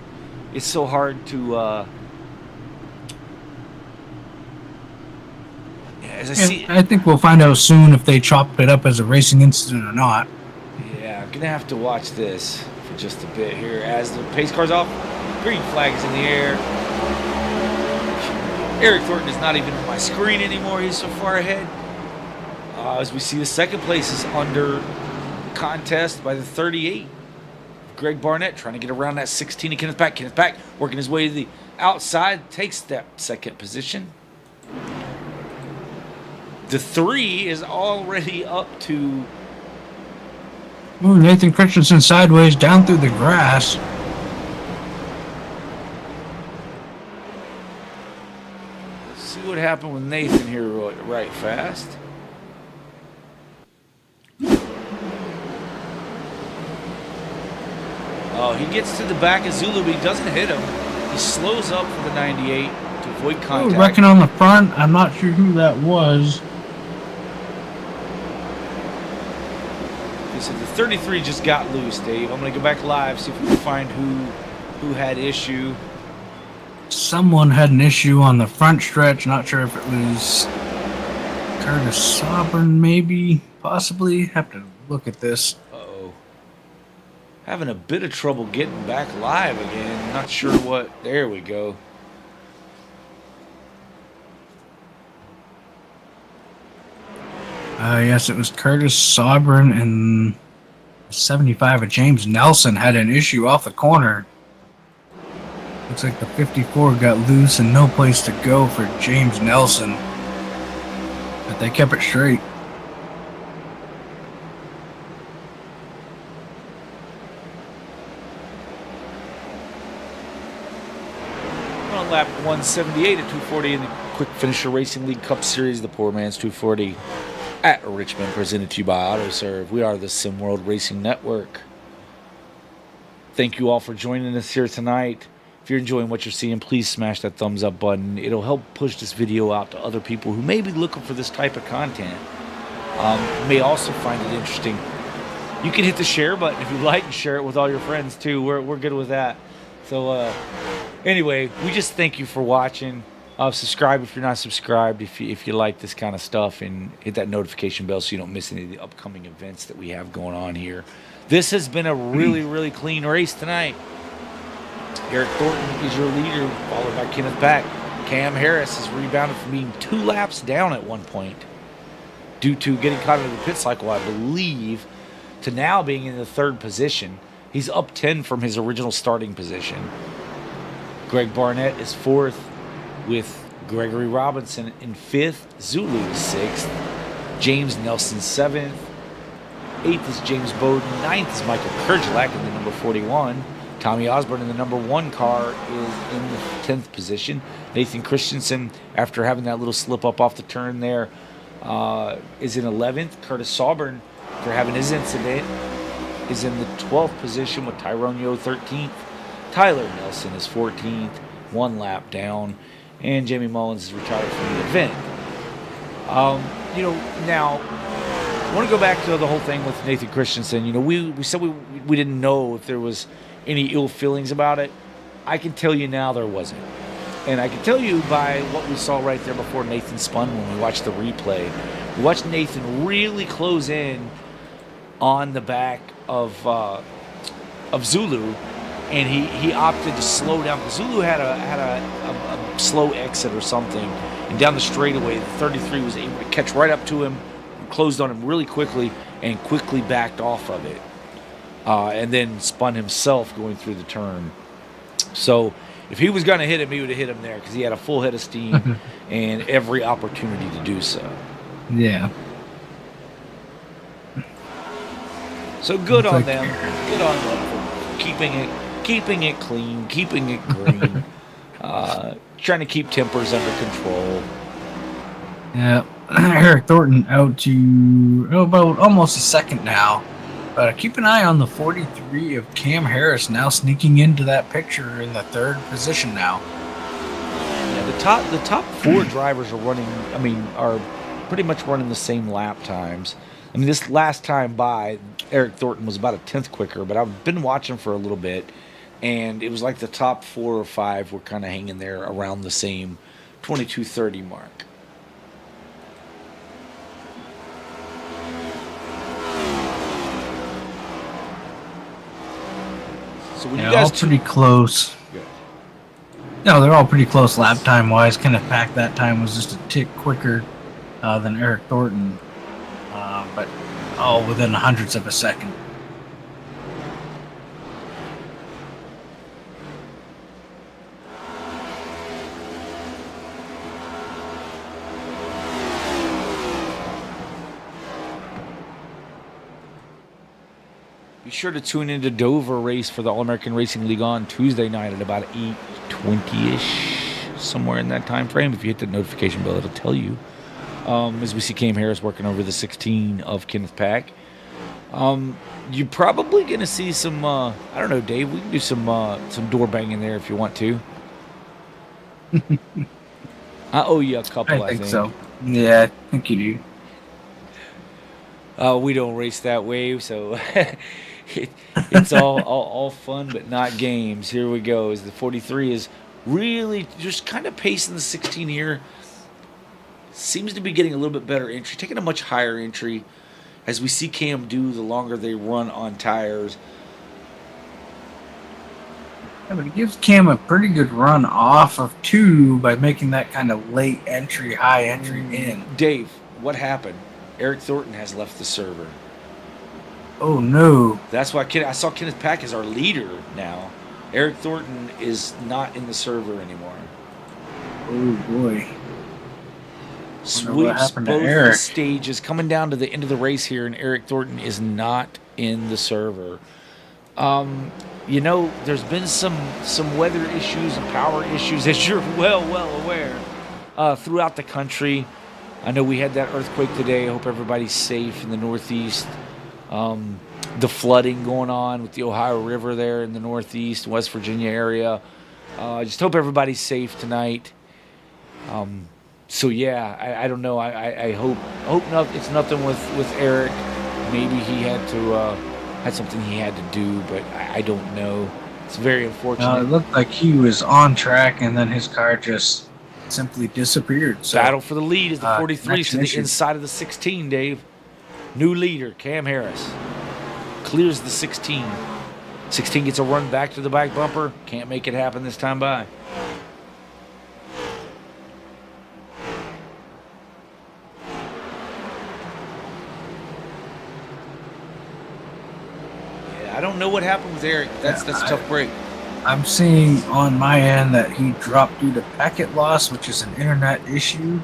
It's so hard to. I think we'll find out soon if they chopped it up as a racing incident or not. Yeah, I'm gonna have to watch this for just a bit here as the pace car's off. Green flag is in the air. Eric Thornton is not even on my screen anymore. He's so far ahead. As we see, the 2nd place is under contest by the 38. Greg Barnett trying to get around that 16 to Kenneth Pack. Kenneth Pack working his way to the outside, takes that 2nd position. The 3 is already up to... Ooh, Nathan Christensen sideways down through the grass. Let's see what happened with Nathan here right fast. Oh, he gets to the back of Zulu, but he doesn't hit him. He slows up for the 98 to avoid contact. Ooh, wrecking on the front. I'm not sure who that was. So the 33 just got loose, Dave. I'm going to go back live, see if we can find who had issue. Someone had an issue on the front stretch. Not sure if it was Curtis Sauberan, maybe, possibly. Have to look at this. Uh-oh. Having a bit of trouble getting back live again. Not sure what. There we go. Yes, it was Curtis Sauberan and 75 of James Nelson had an issue off the corner. Looks like the 54 got loose and no place to go for James Nelson. But they kept it straight. On lap 178 at 240 in the Quick Finisher Racing League Cup Series, the Poor Man's 240 at Richmond, presented to you by AutoServ. We are the Sim World Racing Network. Thank you all for joining us here tonight. If you're enjoying what you're seeing, please smash that thumbs up button. It'll help push this video out to other people who may be looking for this type of content. May also find it interesting. You can hit the share button if you like and share it with all your friends too. We're good with that. So anyway, we just thank you for watching. Subscribe if you're not subscribed, if you like this kind of stuff, and hit that notification bell so you don't miss any of the upcoming events that we have going on here. This has been a really, really clean race tonight. Eric Thornton is your leader, followed by Kenneth Pack. Cam Harris has rebounded from being 2 laps down at one point due to getting caught into the pit cycle, I believe, to now being in the 3rd position. He's up 10 from his original starting position. Greg Barnett is 4th, with Gregory Robinson in 5th, Zulu is 6th, James Nelson 7th, 8th is James Bowden, 9th is Michael Kerjelak in the number 41. Tommy Osborne in the number 1 car is in the 10th position. Nathan Christensen, after having that little slip up off the turn there, is in 11th. Curtis Sauberan, after having his incident, is in the 12th position with Tyrone Yo 13th. Tyler Nelson is 14th, 1 lap down. And Jamie Mullins is retired from the event. Now, I want to go back to the whole thing with Nathan Christensen. We said we didn't know if there was any ill feelings about it. I can tell you now there wasn't. And I can tell you by what we saw right there before Nathan spun when we watched the replay. We watched Nathan really close in on the back of Zulu, and he opted to slow down because Zulu had a slow exit or something, and down the straightaway, the 33 was able to catch right up to him, closed on him really quickly, and quickly backed off of it, and then spun himself going through the turn. So if he was going to hit him, he would have hit him there because he had a full head of steam and every opportunity to do so. Yeah. So good on them. Good on them for keeping it clean, keeping it green, trying to keep tempers under control. Yeah. Eric Thornton out to about almost a second now. But keep an eye on the 43 of Cam Harris now sneaking into that picture in the 3rd position now. Yeah, the top 4 drivers are pretty much running the same lap times. I mean, this last time by, Eric Thornton was about a 10th quicker, but I've been watching for a little bit, and it was like the top 4 or 5 were kind of hanging there around the same 22:30 mark. So when you guys all pretty close. Good. No, they're all pretty close lap time wise. Kenneth Pack that time was just a tick quicker than Eric Thornton, but all within hundredths of a second. Be sure to tune into Dover race for the All-American Racing League on Tuesday night at about 8:20ish, somewhere in that time frame. If you hit the notification bell, it'll tell you. As we see Cam Harris working over the 16 of Kenneth Pack. You're probably going to see some, I don't know, Dave, we can do some door banging there if you want to. I owe you a couple, I think. So. Yeah, I think you do. We don't race that way, so it's all fun but not games. Here we go. As the 43 is really just kind of pacing the 16 here. Seems to be getting a little bit better entry, taking a much higher entry. As we see Cam do, the longer they run on tires. Yeah, but it gives Cam a pretty good run off of 2 by making that kind of late entry, high entry in. Dave, what happened? Eric Thornton has left the server. Oh no. That's why I saw Kenneth Pack as our leader now. Eric Thornton is not in the server anymore. Oh boy. Sweeps both the stages, coming down to the end of the race here, and Eric Thornton is not in the server. There's been some weather issues and power issues, as you're well aware, throughout the country. I know we had that earthquake today. I hope everybody's safe in the Northeast. The flooding going on with the Ohio River there in the Northeast, West Virginia area. I just hope everybody's safe tonight. I don't know. I hope it's nothing with Eric. Maybe he had something he had to do, but I don't know. It's very unfortunate. It looked like he was on track, and then his car just simply disappeared. So, battle for the lead is the 43 to the inside of the 16, Dave. New leader, Cam Harris. Clears the 16. 16 gets a run back to the back bumper. Can't make it happen this time by. I don't know what happened with Eric. That's a tough break. I'm seeing on my end that he dropped due to packet loss, which is an internet issue.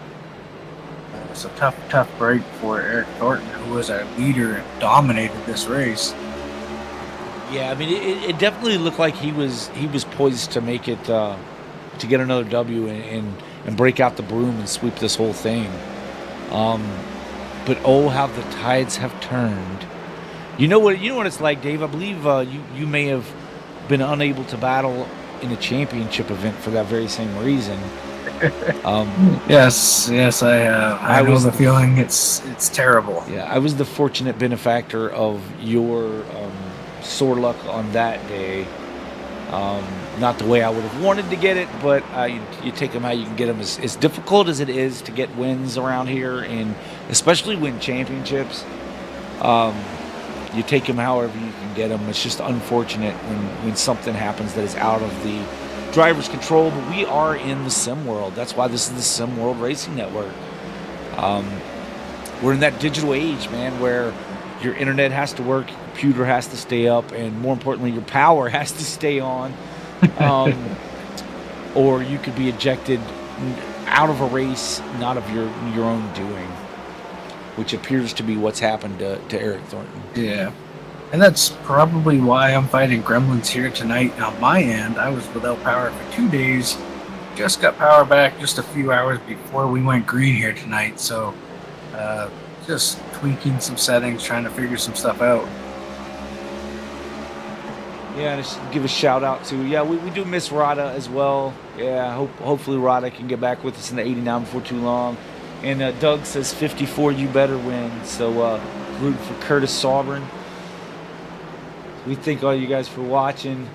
It's a tough break for Eric Thornton, who was our leader and dominated this race. Yeah, I mean, it definitely looked like he was poised to make it, to get another W and break out the broom and sweep this whole thing. But oh, how the tides have turned. You know what it's like, Dave. I believe you may have been unable to battle in a championship event for that very same reason. Yes, I have. I know the feeling. It's terrible. Yeah, I was the fortunate benefactor of your sore luck on that day. Not the way I would have wanted to get it, but you take them how you can get them. As difficult as it is to get wins around here, and especially win championships, you take them however you can get them. It's just unfortunate when something happens that is out of the driver's control, but we are in the sim world. That's why this is the Sim World Racing Network. We're in that digital age, man, where your internet has to work, your computer has to stay up, and more importantly, your power has to stay on. Or you could be ejected out of a race, not of your own doing, which appears to be what's happened to Eric Thornton. Yeah. And that's probably why I'm fighting gremlins here tonight. On my end, I was without power for 2 days. Just got power back just a few hours before we went green here tonight. So just tweaking some settings, trying to figure some stuff out. Yeah, just give a shout out to, we do miss Rada as well. Yeah, hopefully Rada can get back with us in the 89 before too long. And Doug says 54, you better win. So root for Curtis Sauberan. We thank all you guys for watching.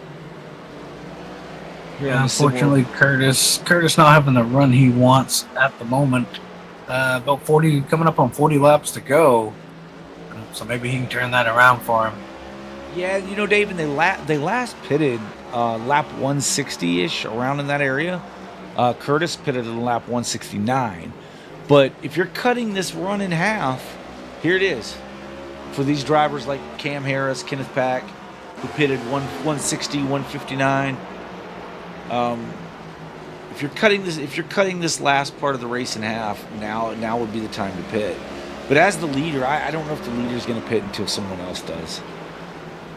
Yeah, unfortunately, Curtis not having the run he wants at the moment. About 40, coming up on 40 laps to go. So maybe he can turn that around for him. Yeah, Dave, and they last pitted lap 160-ish, around in that area. Curtis pitted in lap 169. But if you're cutting this run in half, here it is. For these drivers like Cam Harris, Kenneth Pack, who pitted 160, 159. If you're cutting this last part of the race in half, now would be the time to pit. But as the leader, I don't know if the leader is going to pit until someone else does.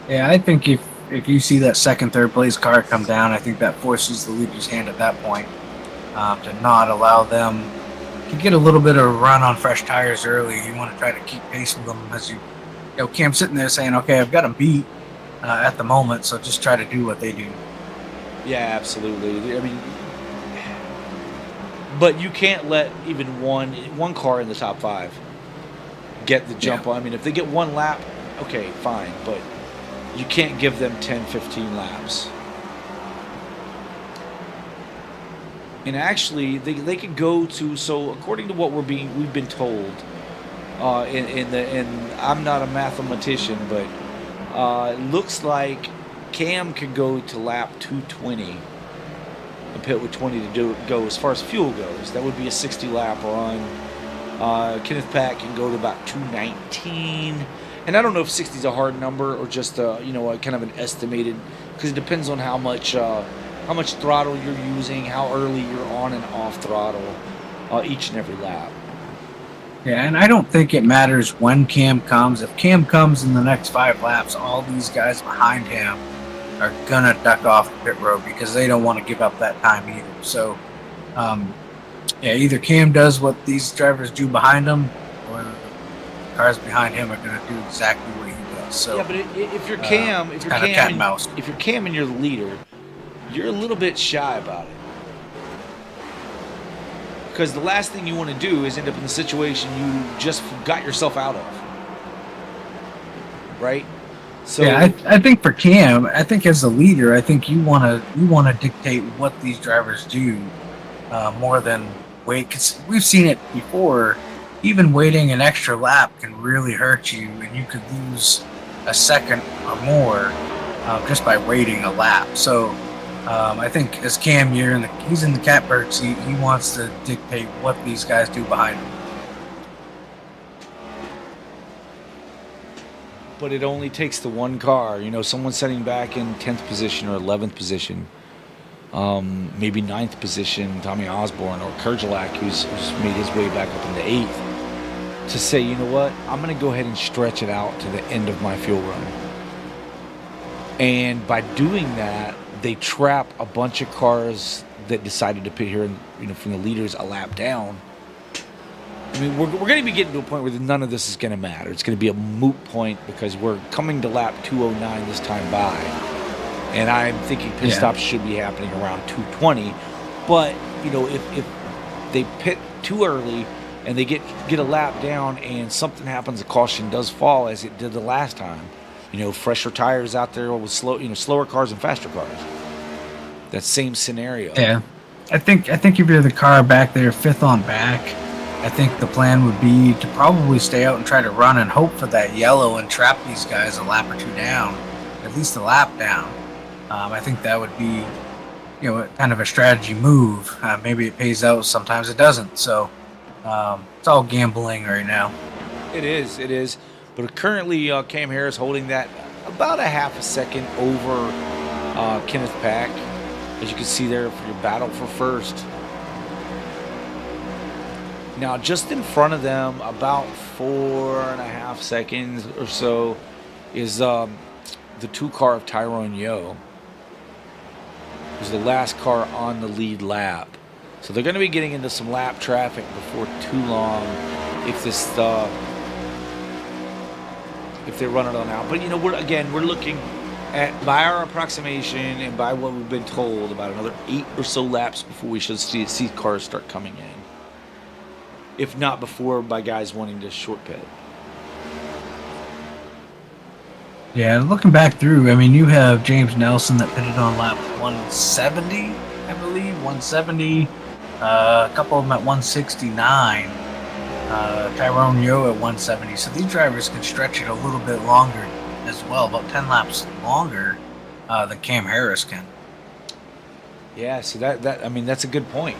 Yeah, I think if you see that second, third place car come down, I think that forces the leader's hand at that point to not allow them to get a little bit of a run on fresh tires early. You want to try to keep pace with them as Cam's sitting there saying, okay, I've got them beat at the moment, so just try to do what they do. Yeah, absolutely. I mean, but you can't let even one car in the top 5 get the jump on. I mean, if they get one lap, okay, fine, but you can't give them 10, 15 laps. And actually, they could go to, so according to what we've been told, and I'm not a mathematician, but it looks like Cam could go to lap 220 and pit with 20 to go as far as fuel goes. That would be a 60 lap run. Kenneth Pack can go to about 219. And I don't know if 60 is a hard number or just a kind of an estimated, because it depends on how much throttle you're using, how early you're on and off throttle each and every lap. Yeah, and I don't think it matters when Cam comes. If Cam comes in the next 5 laps, all these guys behind him are gonna duck off the pit road because they don't want to give up that time either. So, either Cam does what these drivers do behind him, or the cars behind him are gonna do exactly what he does. So, yeah, but if you're Cam, if you're Cam and you're the leader, you're a little bit shy about it. Because the last thing you want to do is end up in the situation you just got yourself out of. Right? So yeah, I think for Cam, I think as a leader, I think you want to dictate what these drivers do more than wait. Because we've seen it before. Even waiting an extra lap can really hurt you, and you could lose a second or more just by waiting a lap. So I think as Cam, he's in the catbird seat. He wants to dictate what these guys do behind him. But it only takes the one car. Someone sitting back in 10th position or 11th position, maybe 9th position, Tommy Osborne or Kerjalak, who's made his way back up into 8th, to say, you know what, I'm going to go ahead and stretch it out to the end of my fuel run. And by doing that, they trap a bunch of cars that decided to pit here, from the leaders a lap down. I mean, we're going to be getting to a point where none of this is going to matter. It's going to be a moot point because we're coming to lap 209 this time by. And I'm thinking pit stops should be happening around 220. But, if they pit too early and they get a lap down and something happens, a caution does fall as it did the last time. Fresher tires out there with slower cars and faster cars. That same scenario. Yeah, I think if you're the car back there, 5th on back, I think the plan would be to probably stay out and try to run and hope for that yellow and trap these guys a lap or two down, at least a lap down. I think that would be, kind of a strategy move. Maybe it pays out, sometimes it doesn't. So it's all gambling right now. It is. But currently, Cam Harris holding that about a half a second over Kenneth Pack, as you can see there for your battle for first. Now, just in front of them, about 4.5 seconds or so, is the 2 car of Tyrone Yo, who's the last car on the lead lap. So they're going to be getting into some lap traffic before too long if this if they run it on out. But we're looking at, by our approximation and by what we've been told, about another 8 or so laps before we should see cars start coming in. If not before, by guys wanting to short pit. Yeah, looking back through, I mean, you have James Nelson that pitted on lap 170, I believe, 170. A couple of them at 169. Tyrone Yo at 170. So these drivers can stretch it a little bit longer as well, about 10 laps longer than Cam Harris can. Yeah, so that's a good point.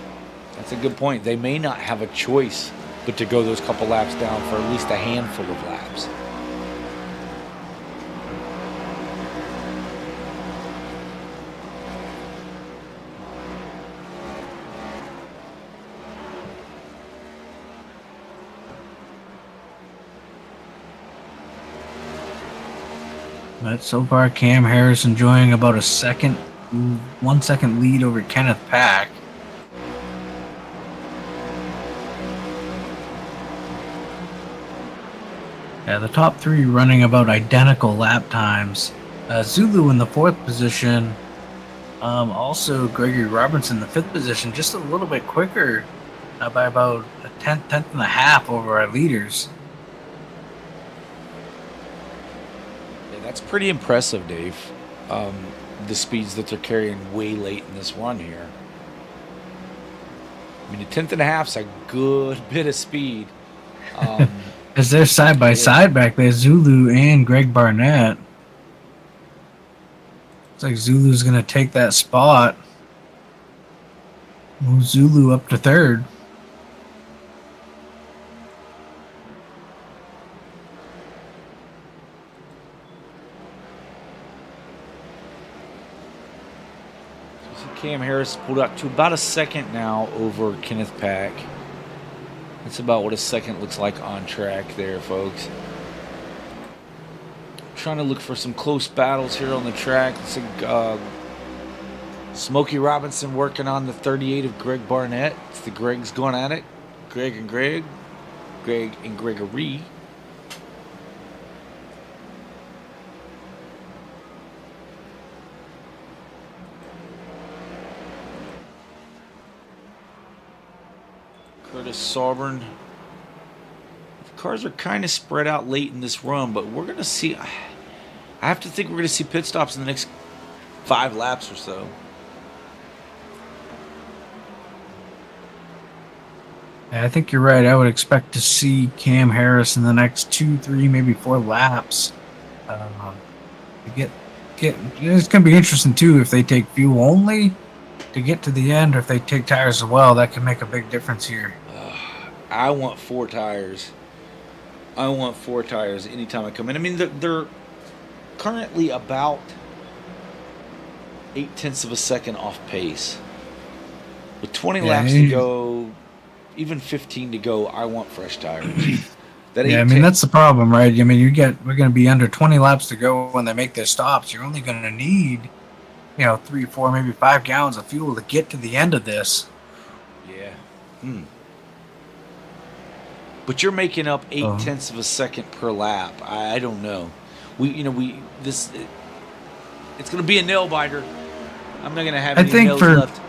That's a good point. They may not have a choice but to go those couple laps down for at least a handful of laps. But so far, Cam Harris enjoying about 1 second lead over Kenneth Pack. Yeah, the top 3 running about identical lap times. Zulu in the 4th position. Also, Gregory Robertson in the 5th position, just a little bit quicker by about a tenth and a half over our leaders. That's pretty impressive, Dave. The speeds that they're carrying way late in this run here. I mean, a tenth and a half is a good bit of speed. Because they're side by side back there, Zulu and Greg Barnett. Looks like Zulu's going to take that spot. Move Zulu up to third. Cam Harris pulled up to about a second now over Kenneth Pack. That's about what a second looks like on track there, folks. Trying to look for some close battles here on the track. It's Smokey Robinson working on the 38 of Greg Barnett. It's the Gregs going at it. Greg and Greg. Greg and Gregory. Curtis Sauberan. The cars are kind of spread out late in this run, but we're going to see. I have to think we're going to see pit stops in the next 5 laps or so. Yeah, I think you're right. I would expect to see Cam Harris in the next 2, 3, maybe 4 laps. It's going to be interesting too if they take fuel only to get to the end, or if they take tires as well. That can make a big difference here. I want 4 tires. I want 4 tires anytime I come in. I mean, they're currently about 0.8 of a second off pace. With 20 laps to go, even 15 to go, I want fresh tires. I mean, that's the problem, right? I mean, we're going to be under 20 laps to go when they make their stops. You're only going to need, 3, 4, maybe 5 gallons of fuel to get to the end of this. Yeah. But you're making up 0.8 of a second per lap. I don't know. It's going to be a nail biter. I'm not going to have any nails left.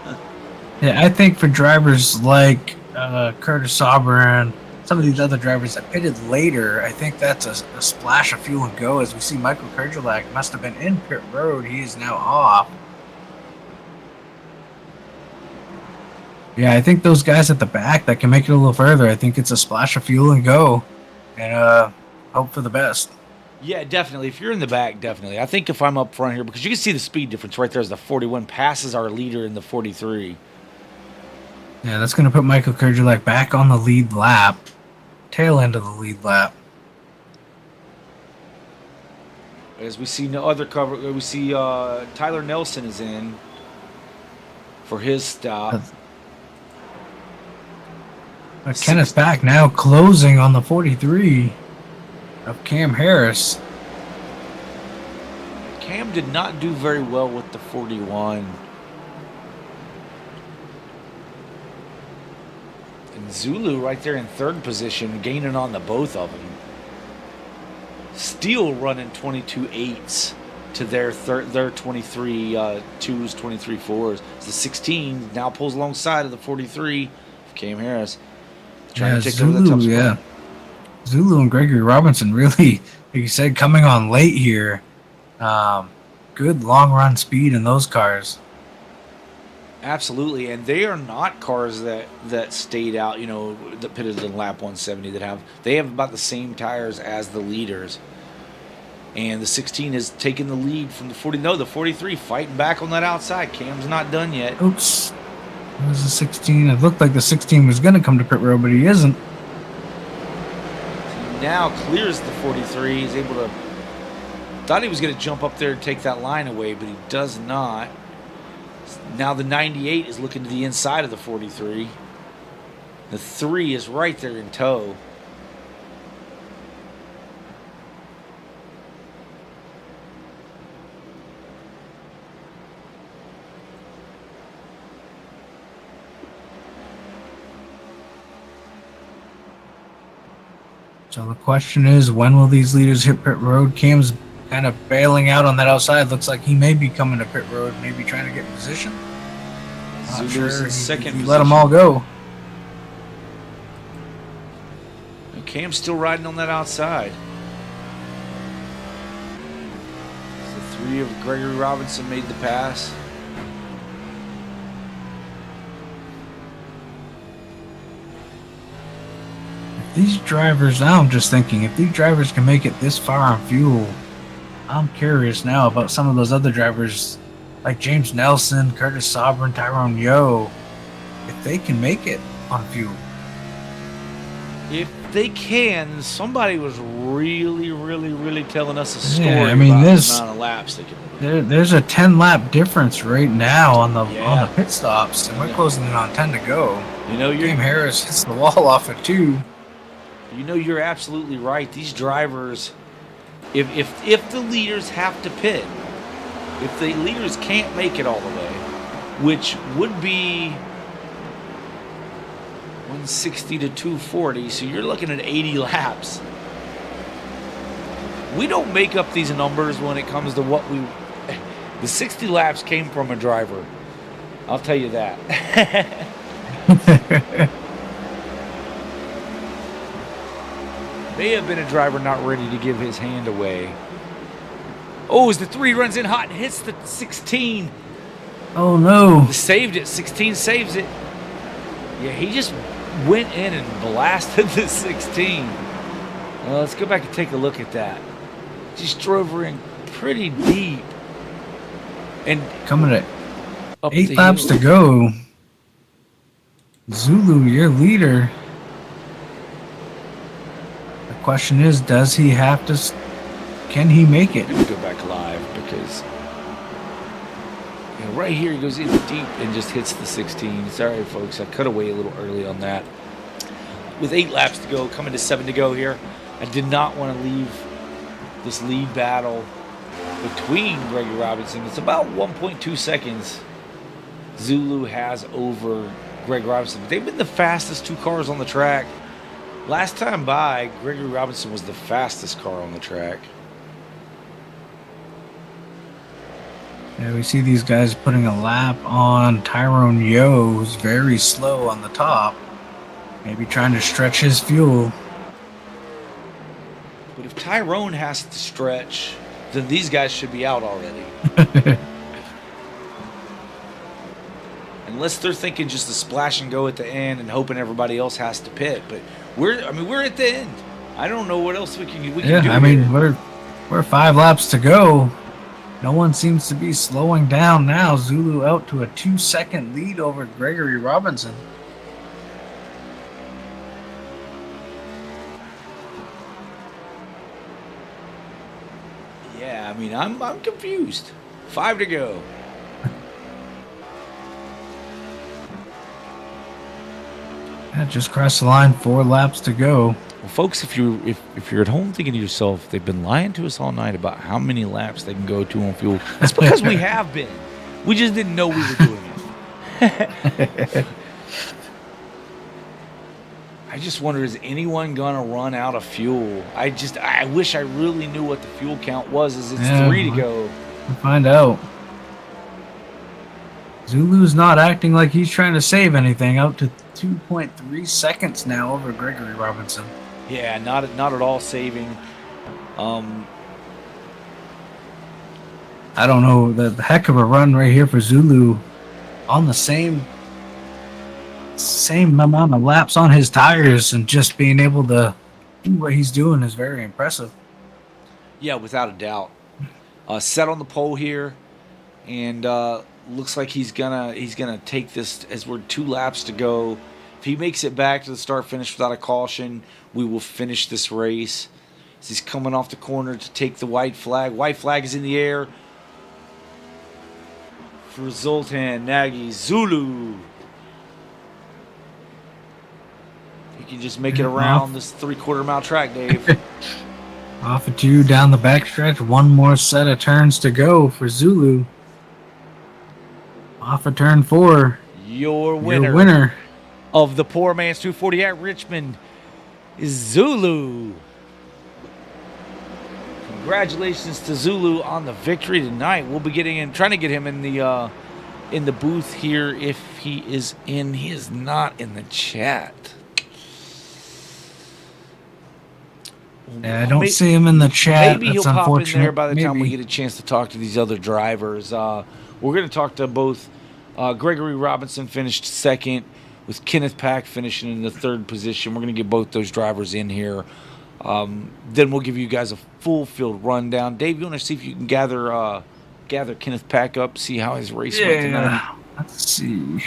Yeah, I think for drivers like Curtis Sauberan, some of these other drivers that pitted later, I think that's a splash of fuel and go. As we see, Michael Kerjelak must have been in pit road. He is now off. Yeah, I think those guys at the back that can make it a little further, I think it's a splash of fuel and go, and hope for the best. Yeah, definitely. If you're in the back, definitely. I think if I'm up front here, because you can see the speed difference right there as the 41 passes our leader in the 43. Yeah, that's going to put Michael Kerjelak back on the lead lap, tail end of the lead lap. As we see no other cover, we see Tyler Nelson is in for his stop. Kenneth Pack now closing on the 43 of Cam Harris. Cam did not do very well with the 41. And Zulu right there in third position, gaining on the both of them. Steele running 22.8s to their 23 2s, 23 4s. The 16 now pulls alongside of the 43 of Cam Harris. Trying to take over the top spot. Zulu and Gregory Robinson really, like you said, coming on late here. Good long run speed in those cars. Absolutely, and they are not cars that stayed out, that pitted in lap 170 they have about the same tires as the leaders. And the 16 has taken the lead from the 40. No, the 43 fighting back on that outside. Cam's not done yet. Oops. It was the 16. It looked like the 16 was going to come to pit road, but he isn't. He now clears the 43. He's able to... Thought he was going to jump up there and take that line away, but he does not. Now the 98 is looking to the inside of the 43. The 3 is right there in tow. So the question is, when will these leaders hit pit road? Cam's kind of bailing out on that outside. Looks like he may be coming to pit road, maybe trying to get in position. Not sure. In second position. Let them all go. And Cam's still riding on that outside. The 3 of Gregory Robinson made the pass. These drivers, now I'm just thinking, if these drivers can make it this far on fuel, I'm curious now about some of those other drivers like James Nelson, Curtis Sauberan, Tyrone Yo, if they can make it on fuel. If they can, somebody was really telling us a story I mean, about this- the amount of laps they can. There's a 10-lap difference right now on the Yeah. pit stops, and we're closing in on 10 to go. You know, Game Harris hits the wall off at 2. You know, you're absolutely right. These drivers, if the leaders have to pit, if the leaders can't make it all the way, which would be 160 to 240, so you're looking at 80 laps. We don't make up these numbers when it comes to what we. The 60 laps came from a driver. I'll tell you that. May have been a driver not ready to give his hand away. Oh, as the 3 runs in hot and hits the 16. Oh no. Saved it. 16 saves it. Yeah, he just went in and blasted the 16. Let's go back and take a look at that. Just drove her in pretty deep. And Coming at up 8 the laps hill. to go. Zulu, your leader. The question is, does he have to? Can he make it? I'm gonna go back live because right here he goes in deep and just hits the 16. Sorry, folks, I cut away a little early on that. With 8 laps to go, coming to 7 to go here, I did not want to leave this lead battle between Gregory Robinson. It's about 1.2 seconds Zulu has over Greg Robinson. But they've been the fastest 2 cars on the track. Last time by, Gregory Robinson was the fastest car on the track. Yeah, we see these guys putting a lap on Tyrone Yo, who's very slow on the top. Maybe trying to stretch his fuel. But if Tyrone has to stretch, then these guys should be out already. Unless they're thinking just a splash and go at the end and hoping everybody else has to pit. But we're at the end. I don't know what else we can do. Yeah, I mean, we're 5 laps to go. No one seems to be slowing down now. Zulu out to a 2-second lead over Gregory Robinson. Yeah, I mean, I'm confused. 5 to go. Yeah, just crossed the line. 4 laps to go. Well, folks, if you're at home thinking to yourself, they've been lying to us all night about how many laps they can go to on fuel. That's because we have been. We just didn't know we were doing it. I just wonder, is anyone gonna run out of fuel? I wish I really knew what the fuel count was. As it's 3 to go. We'll find out. Zulu's not acting like he's trying to save anything. Out to 2.3 seconds now over Gregory Robinson. Yeah, not at all saving. I don't know. The heck of a run right here for Zulu. On the same amount of laps on his tires, and just being able to do what he's doing is very impressive. Yeah, without a doubt. Set on the pole here, and looks like he's gonna take this as we're 2 laps to go. If he makes it back to the start finish without a caution, we will finish this race. As he's coming off the corner to take the white flag. White flag is in the air for Zoltan Nagy Zulu. He can just make it around this 3/4 mile track, Dave. Off of 2 down the backstretch. 1 more set of turns to go for Zulu. Off of turn 4. Your winner of the Poor Man's 240 at Richmond is Zulu. Congratulations to Zulu on the victory tonight. We'll be trying to get him in the booth here if he is in. He is not in the chat. Yeah, I don't see him in the chat. Maybe he'll That's pop in unfortunate. there by the time we Maybe. get a chance to talk to these other drivers. We're going to talk to both Gregory Robinson finished 2nd, with Kenneth Pack finishing in the 3rd position. We're going to get both those drivers in here. Then we'll give you guys a full field rundown. Dave, you want to see if you can gather gather Kenneth Pack up, see how his race went tonight. Yeah. Let's see.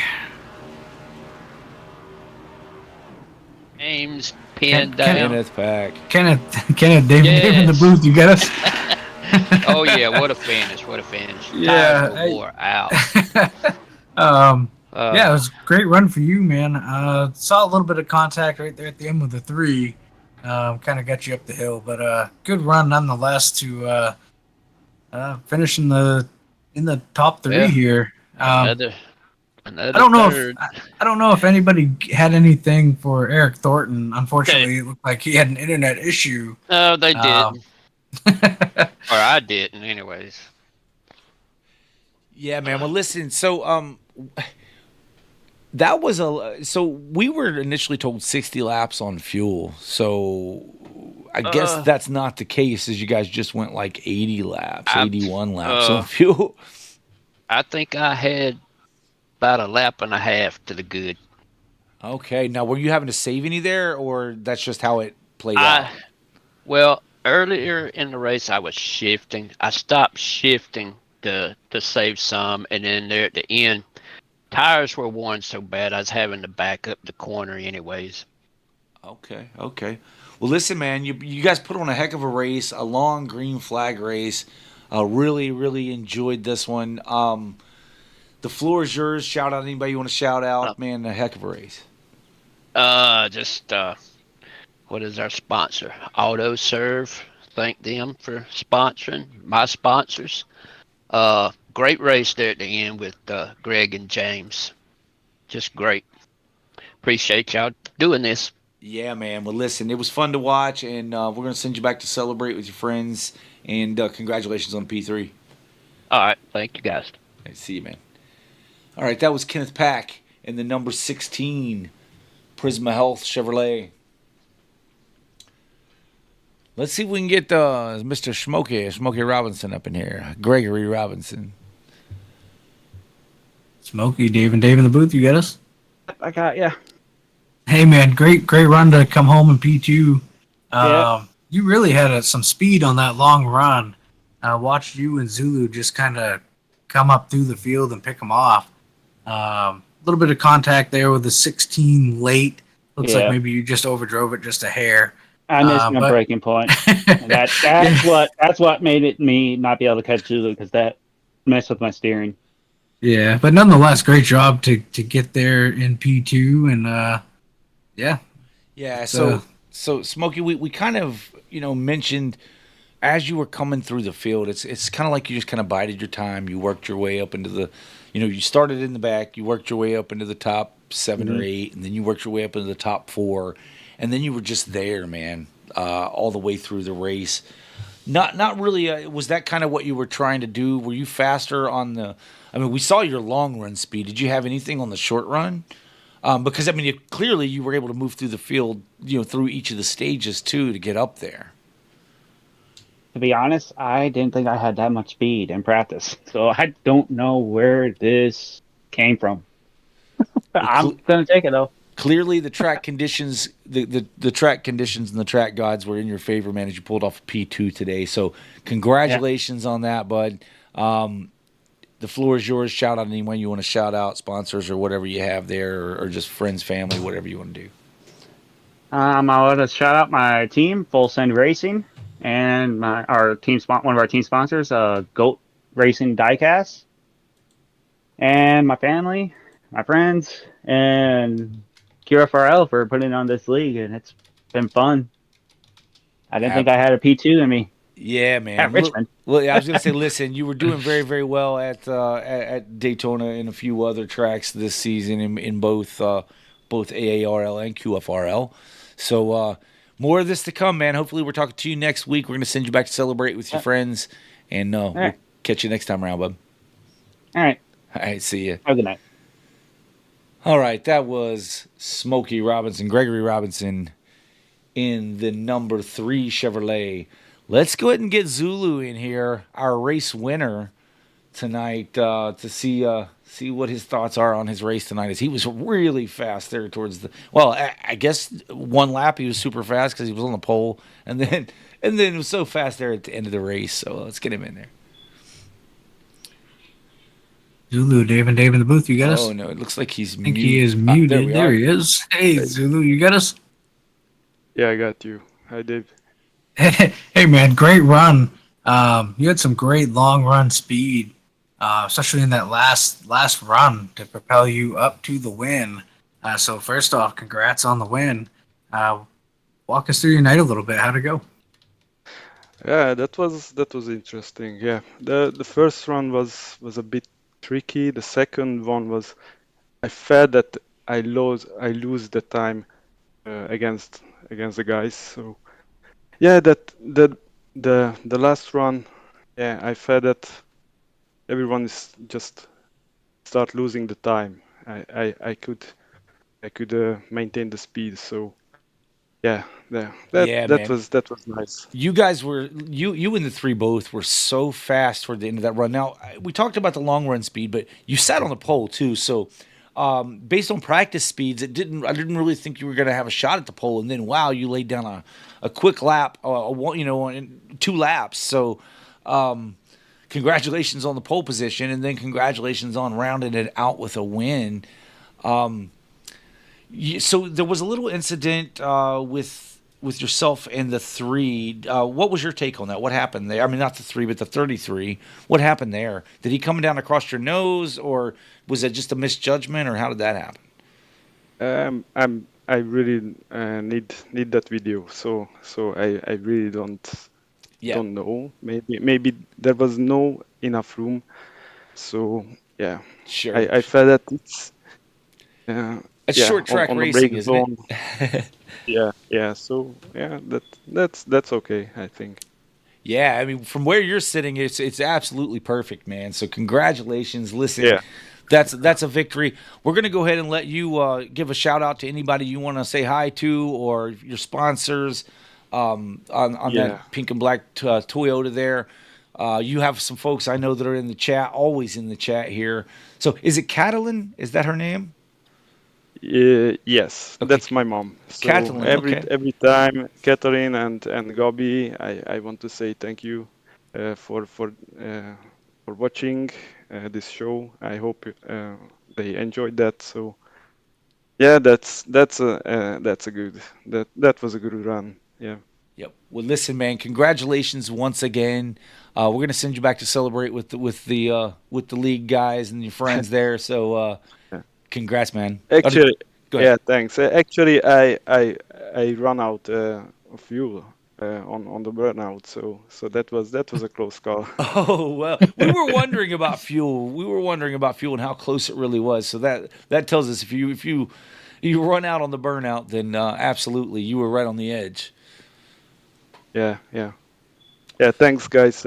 Names pinned down. Kenneth Pack. Kenneth, Dave in the Yes. booth. You got us. Oh yeah, what a finish! What a finish! Yeah, Tires wore out. Yeah, it was a great run for you, man. Saw a little bit of contact right there at the end with the 3. Kind of got you up the hill, but good run nonetheless to finish in the top 3 Yeah. here. Another I don't know third. I don't know if anybody had anything for Eric Thornton. Unfortunately, it looked like he had an internet issue. No, they Um, didn't. Or I didn't, anyways. Yeah, man. Well, listen. So, that was so we were initially told 60 laps on fuel. So, I guess that's not the case. As you guys just went like 80 laps, 81 laps on fuel. I think I had about a lap and a half to the good. Okay. Now, were you having to save any there, or that's just how it played out? Well, earlier in the race, I was shifting. I stopped shifting to save some, and then there at the end, tires were worn so bad I was having to back up the corner anyways. Okay. Well, listen, man. You guys put on a heck of a race, a long green flag race. Really, really enjoyed this one. The floor is yours. Shout out anybody you want to shout out. Man, a heck of a race. What is our sponsor? AutoServ. Thank them for sponsoring my sponsors. Great race there at the end with Greg and James. Just great. Appreciate y'all doing this. Yeah, man. Well, listen, it was fun to watch, and we're going to send you back to celebrate with your friends. And congratulations on P3. All right. Thank you, guys. Hey, see you, man. All right, that was Kenneth Pack in the number 16 Prisma Health Chevrolet. Let's see if we can get Mr. Smokey Robinson up in here. Gregory Robinson. Smokey, Dave in the booth. You got us? I got ya. Hey, man, great run to come home in P2. Yeah. You really had some speed on that long run. I watched you and Zulu just kind of come up through the field and pick them off. A little bit of contact there with the 16 late. Looks like maybe you just overdrove it just a hair. I missed my breaking point. And that's what made me not be able to catch Zulu, because that messed with my steering. Yeah, but nonetheless, great job to get there in P2, and yeah. Yeah, so Smokey, we kind of, mentioned as you were coming through the field, it's kind of like you just kind of bided your time. You worked your way up into the, you started in the back, you worked your way up into the top 7 or 8, and then you worked your way up into the top 4, and then you were just there, man, all the way through the race. Not really. Was that kind of what you were trying to do? Were you faster on the? I mean, we saw your long run speed. Did you have anything on the short run? Because clearly you were able to move through the field, through each of the stages too to get up there. To be honest, I didn't think I had that much speed in practice, so I don't know where this came from. I'm gonna take it though. Clearly, the track conditions, the track conditions and the track gods were in your favor, man, as you pulled off a P2 today. So, congratulations on that, bud. The floor is yours. Shout out anyone you want to shout out, sponsors or whatever you have there, or just friends, family, whatever you want to do. I want to shout out my team, Full Send Racing, and one of our team sponsors, Goat Racing Diecast, and my family, my friends, and QFRL for putting on this league, and it's been fun. I didn't think I had a P2 in me. Yeah, man. At Richmond. Well, I was going to say, listen, you were doing very, very well at Daytona and a few other tracks this season in both AARL and QFRL. So more of this to come, man. Hopefully we're talking to you next week. We're going to send you back to celebrate with your friends, and we'll catch you next time around, bud. All right. All right, see you. Have a good night. All right, that was Smokey Robinson, Gregory Robinson in the number 3 Chevrolet. Let's go ahead and get Zulu in here, our race winner tonight, to see what his thoughts are on his race tonight. As he was really fast there towards the. Well, I guess one lap he was super fast because he was on the pole, and then it was so fast there at the end of the race. So let's get him in there. Zulu, Dave and Dave in the booth. You got us? Oh no, it looks like he's I think muted. he is There muted. we There are. he is. Hey, Zulu, you got us? Yeah, I got you. Hi, Dave. Hey, man, great run. You had some great long run speed, especially in that last run to propel you up to the win. So first off, congrats on the win. Walk us through your night a little bit. How'd it go? Yeah, that was interesting. Yeah, the first run was a bit tricky. The second one was I felt that I lose the time against the guys. So yeah, the last run, yeah, I felt that everyone is just start losing the time. I could maintain the speed. So yeah, Yeah, man. that was nice. You guys were you and the three both were so fast toward the end of that run. Now we talked about the long run speed, but you sat on the pole too. So based on practice speeds, I didn't really think you were going to have a shot at the pole. And then wow, you laid down a quick lap, in 2 laps. So congratulations on the pole position, and then congratulations on rounding it out with a win. So there was a little incident with yourself and the 3. What was your take on that? What happened there? I mean, not the 3, but the 33. What happened there? Did he come down across your nose, or was it just a misjudgment, or how did that happen? I really need that video. So I really don't know. Maybe there was no enough room. So yeah, Sure. I felt that it's It's short track on the racing, brake isn't zone. it? Yeah. So yeah, that's okay, I think. Yeah, I mean, from where you're sitting, it's absolutely perfect, man. So congratulations. Listen, Yeah. that's a victory. We're gonna go ahead and let you give a shout out to anybody you want to say hi to, or your sponsors on Yeah. that pink and black Toyota there. You have some folks I know that are in the chat, always in the chat here. So is it Catalin? Is that her name? Yes, Okay. that's my mom. So Catalin, okay. every time, Catherine and Gabi, I want to say thank you for watching this show. I hope they enjoyed that. So yeah, that was a good run. Yeah. Yep. Well, listen, man. Congratulations once again. We're gonna send you back to celebrate with the league guys and your friends there. So, Yeah. congrats, man. Actually, Go ahead. yeah, thanks. Actually, I run out of fuel on the burnout, so that was a close call. Oh well, we were wondering about fuel. We were wondering about fuel and how close it really was. So that tells us if you run out on the burnout, then absolutely you were right on the edge. Yeah. Thanks, guys,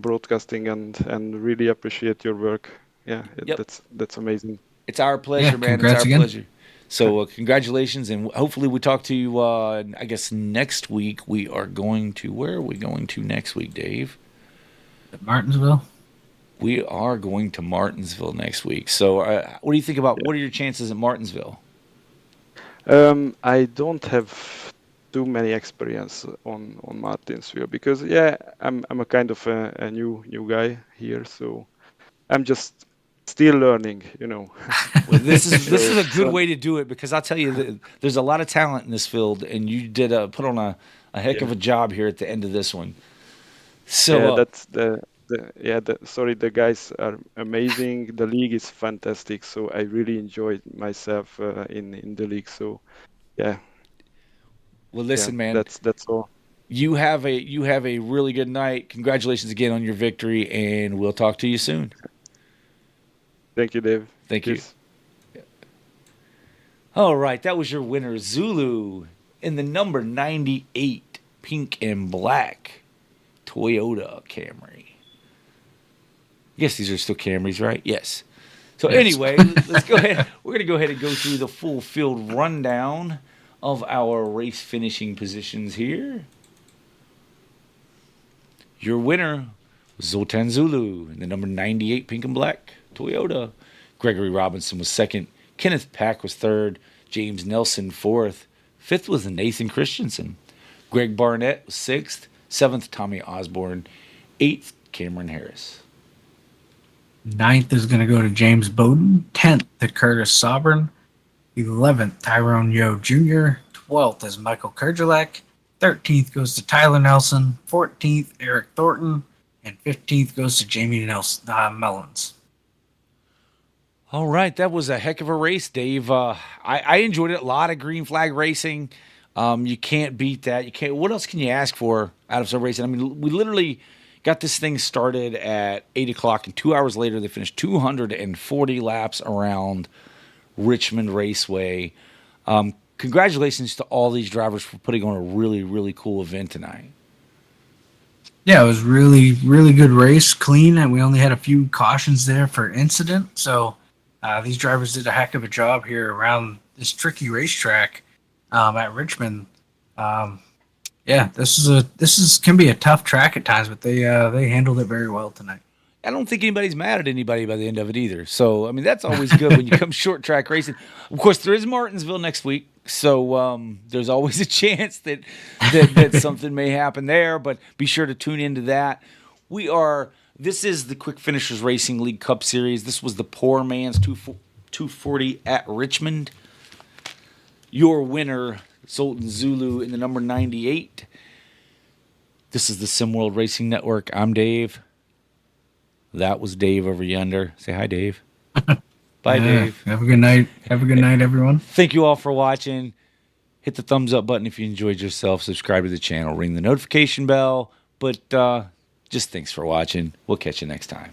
broadcasting and really appreciate your work. Yeah, Yep. that's amazing. It's our pleasure, Yeah, man. It's congrats our again. pleasure. So congratulations, and hopefully we talk to you. I guess next week we are going to. Where are we going to next week, Dave? Martinsville. We are going to Martinsville next week. So what do you think about? What are your chances at Martinsville? I don't have too many experience on Martinsville because I'm a kind of a new guy here, so I'm just still learning, Well, this is a good way to do it, because I'll tell you that there's a lot of talent in this field, and you did put on a heck of a job here at the end of this one. So Yeah, that's the guys are amazing. The league is fantastic, so I really enjoyed myself in the league. So yeah, well, listen, man. that's all. You have a really good night. Congratulations again on your victory, and we'll talk to you soon. Thank you, Dave. Thank you. Cheers. All right, that was your winner, Zulu, in the number 98 pink and black Toyota Camry. I guess these are still Camrys, right? Yes. So Yes. anyway, let's go ahead. We're going to go ahead and go through the full field rundown of our race finishing positions here. Your winner was Zoltan Zulu in the number 98 pink and black Toyota. Gregory Robinson was second. Kenneth Pack was third. James Nelson fourth. Fifth was Nathan Christensen. Greg Barnett was sixth. Seventh, Tommy Osborne. Eighth, Cameron Harris. Ninth is going to go to James Bowden. 10th to Curtis Sauberan. 11th, Tyrone Yo Jr. 12th is Michael Kerjelak. 13th goes to Tyler Nelson. 14th, Eric Thornton. And 15th goes to Jamie Mellons. All right, that was a heck of a race, Dave. I enjoyed it. A lot of green flag racing. You can't beat that. You can't. What else can you ask for out of some racing? I mean, we literally got this thing started at 8 o'clock, and 2 hours later, they finished 240 laps around Richmond Raceway. Congratulations to all these drivers for putting on a really, really cool event tonight. Yeah, it was really, really good race, clean, and we only had a few cautions there for incident. So these drivers did a heck of a job here around this tricky racetrack at Richmond. This can be a tough track at times, but they handled it very well tonight. I don't think anybody's mad at anybody by the end of it either. So, I mean, that's always good when you come short track racing. Of course, there is Martinsville next week, so there's always a chance that something may happen there, but be sure to tune into that. This is the Quick Finishers Racing League Cup Series. This was the Poor Man's 240 at Richmond. Your winner, Sultan Zulu, in the number 98. This is the SimWorld Racing Network. I'm Dave. That was Dave over yonder. Say hi, Dave. Bye, Dave. Have a good night. Have a good night, everyone. Thank you all for watching. Hit the thumbs up button if you enjoyed yourself. Subscribe to the channel. Ring the notification bell. But just thanks for watching. We'll catch you next time.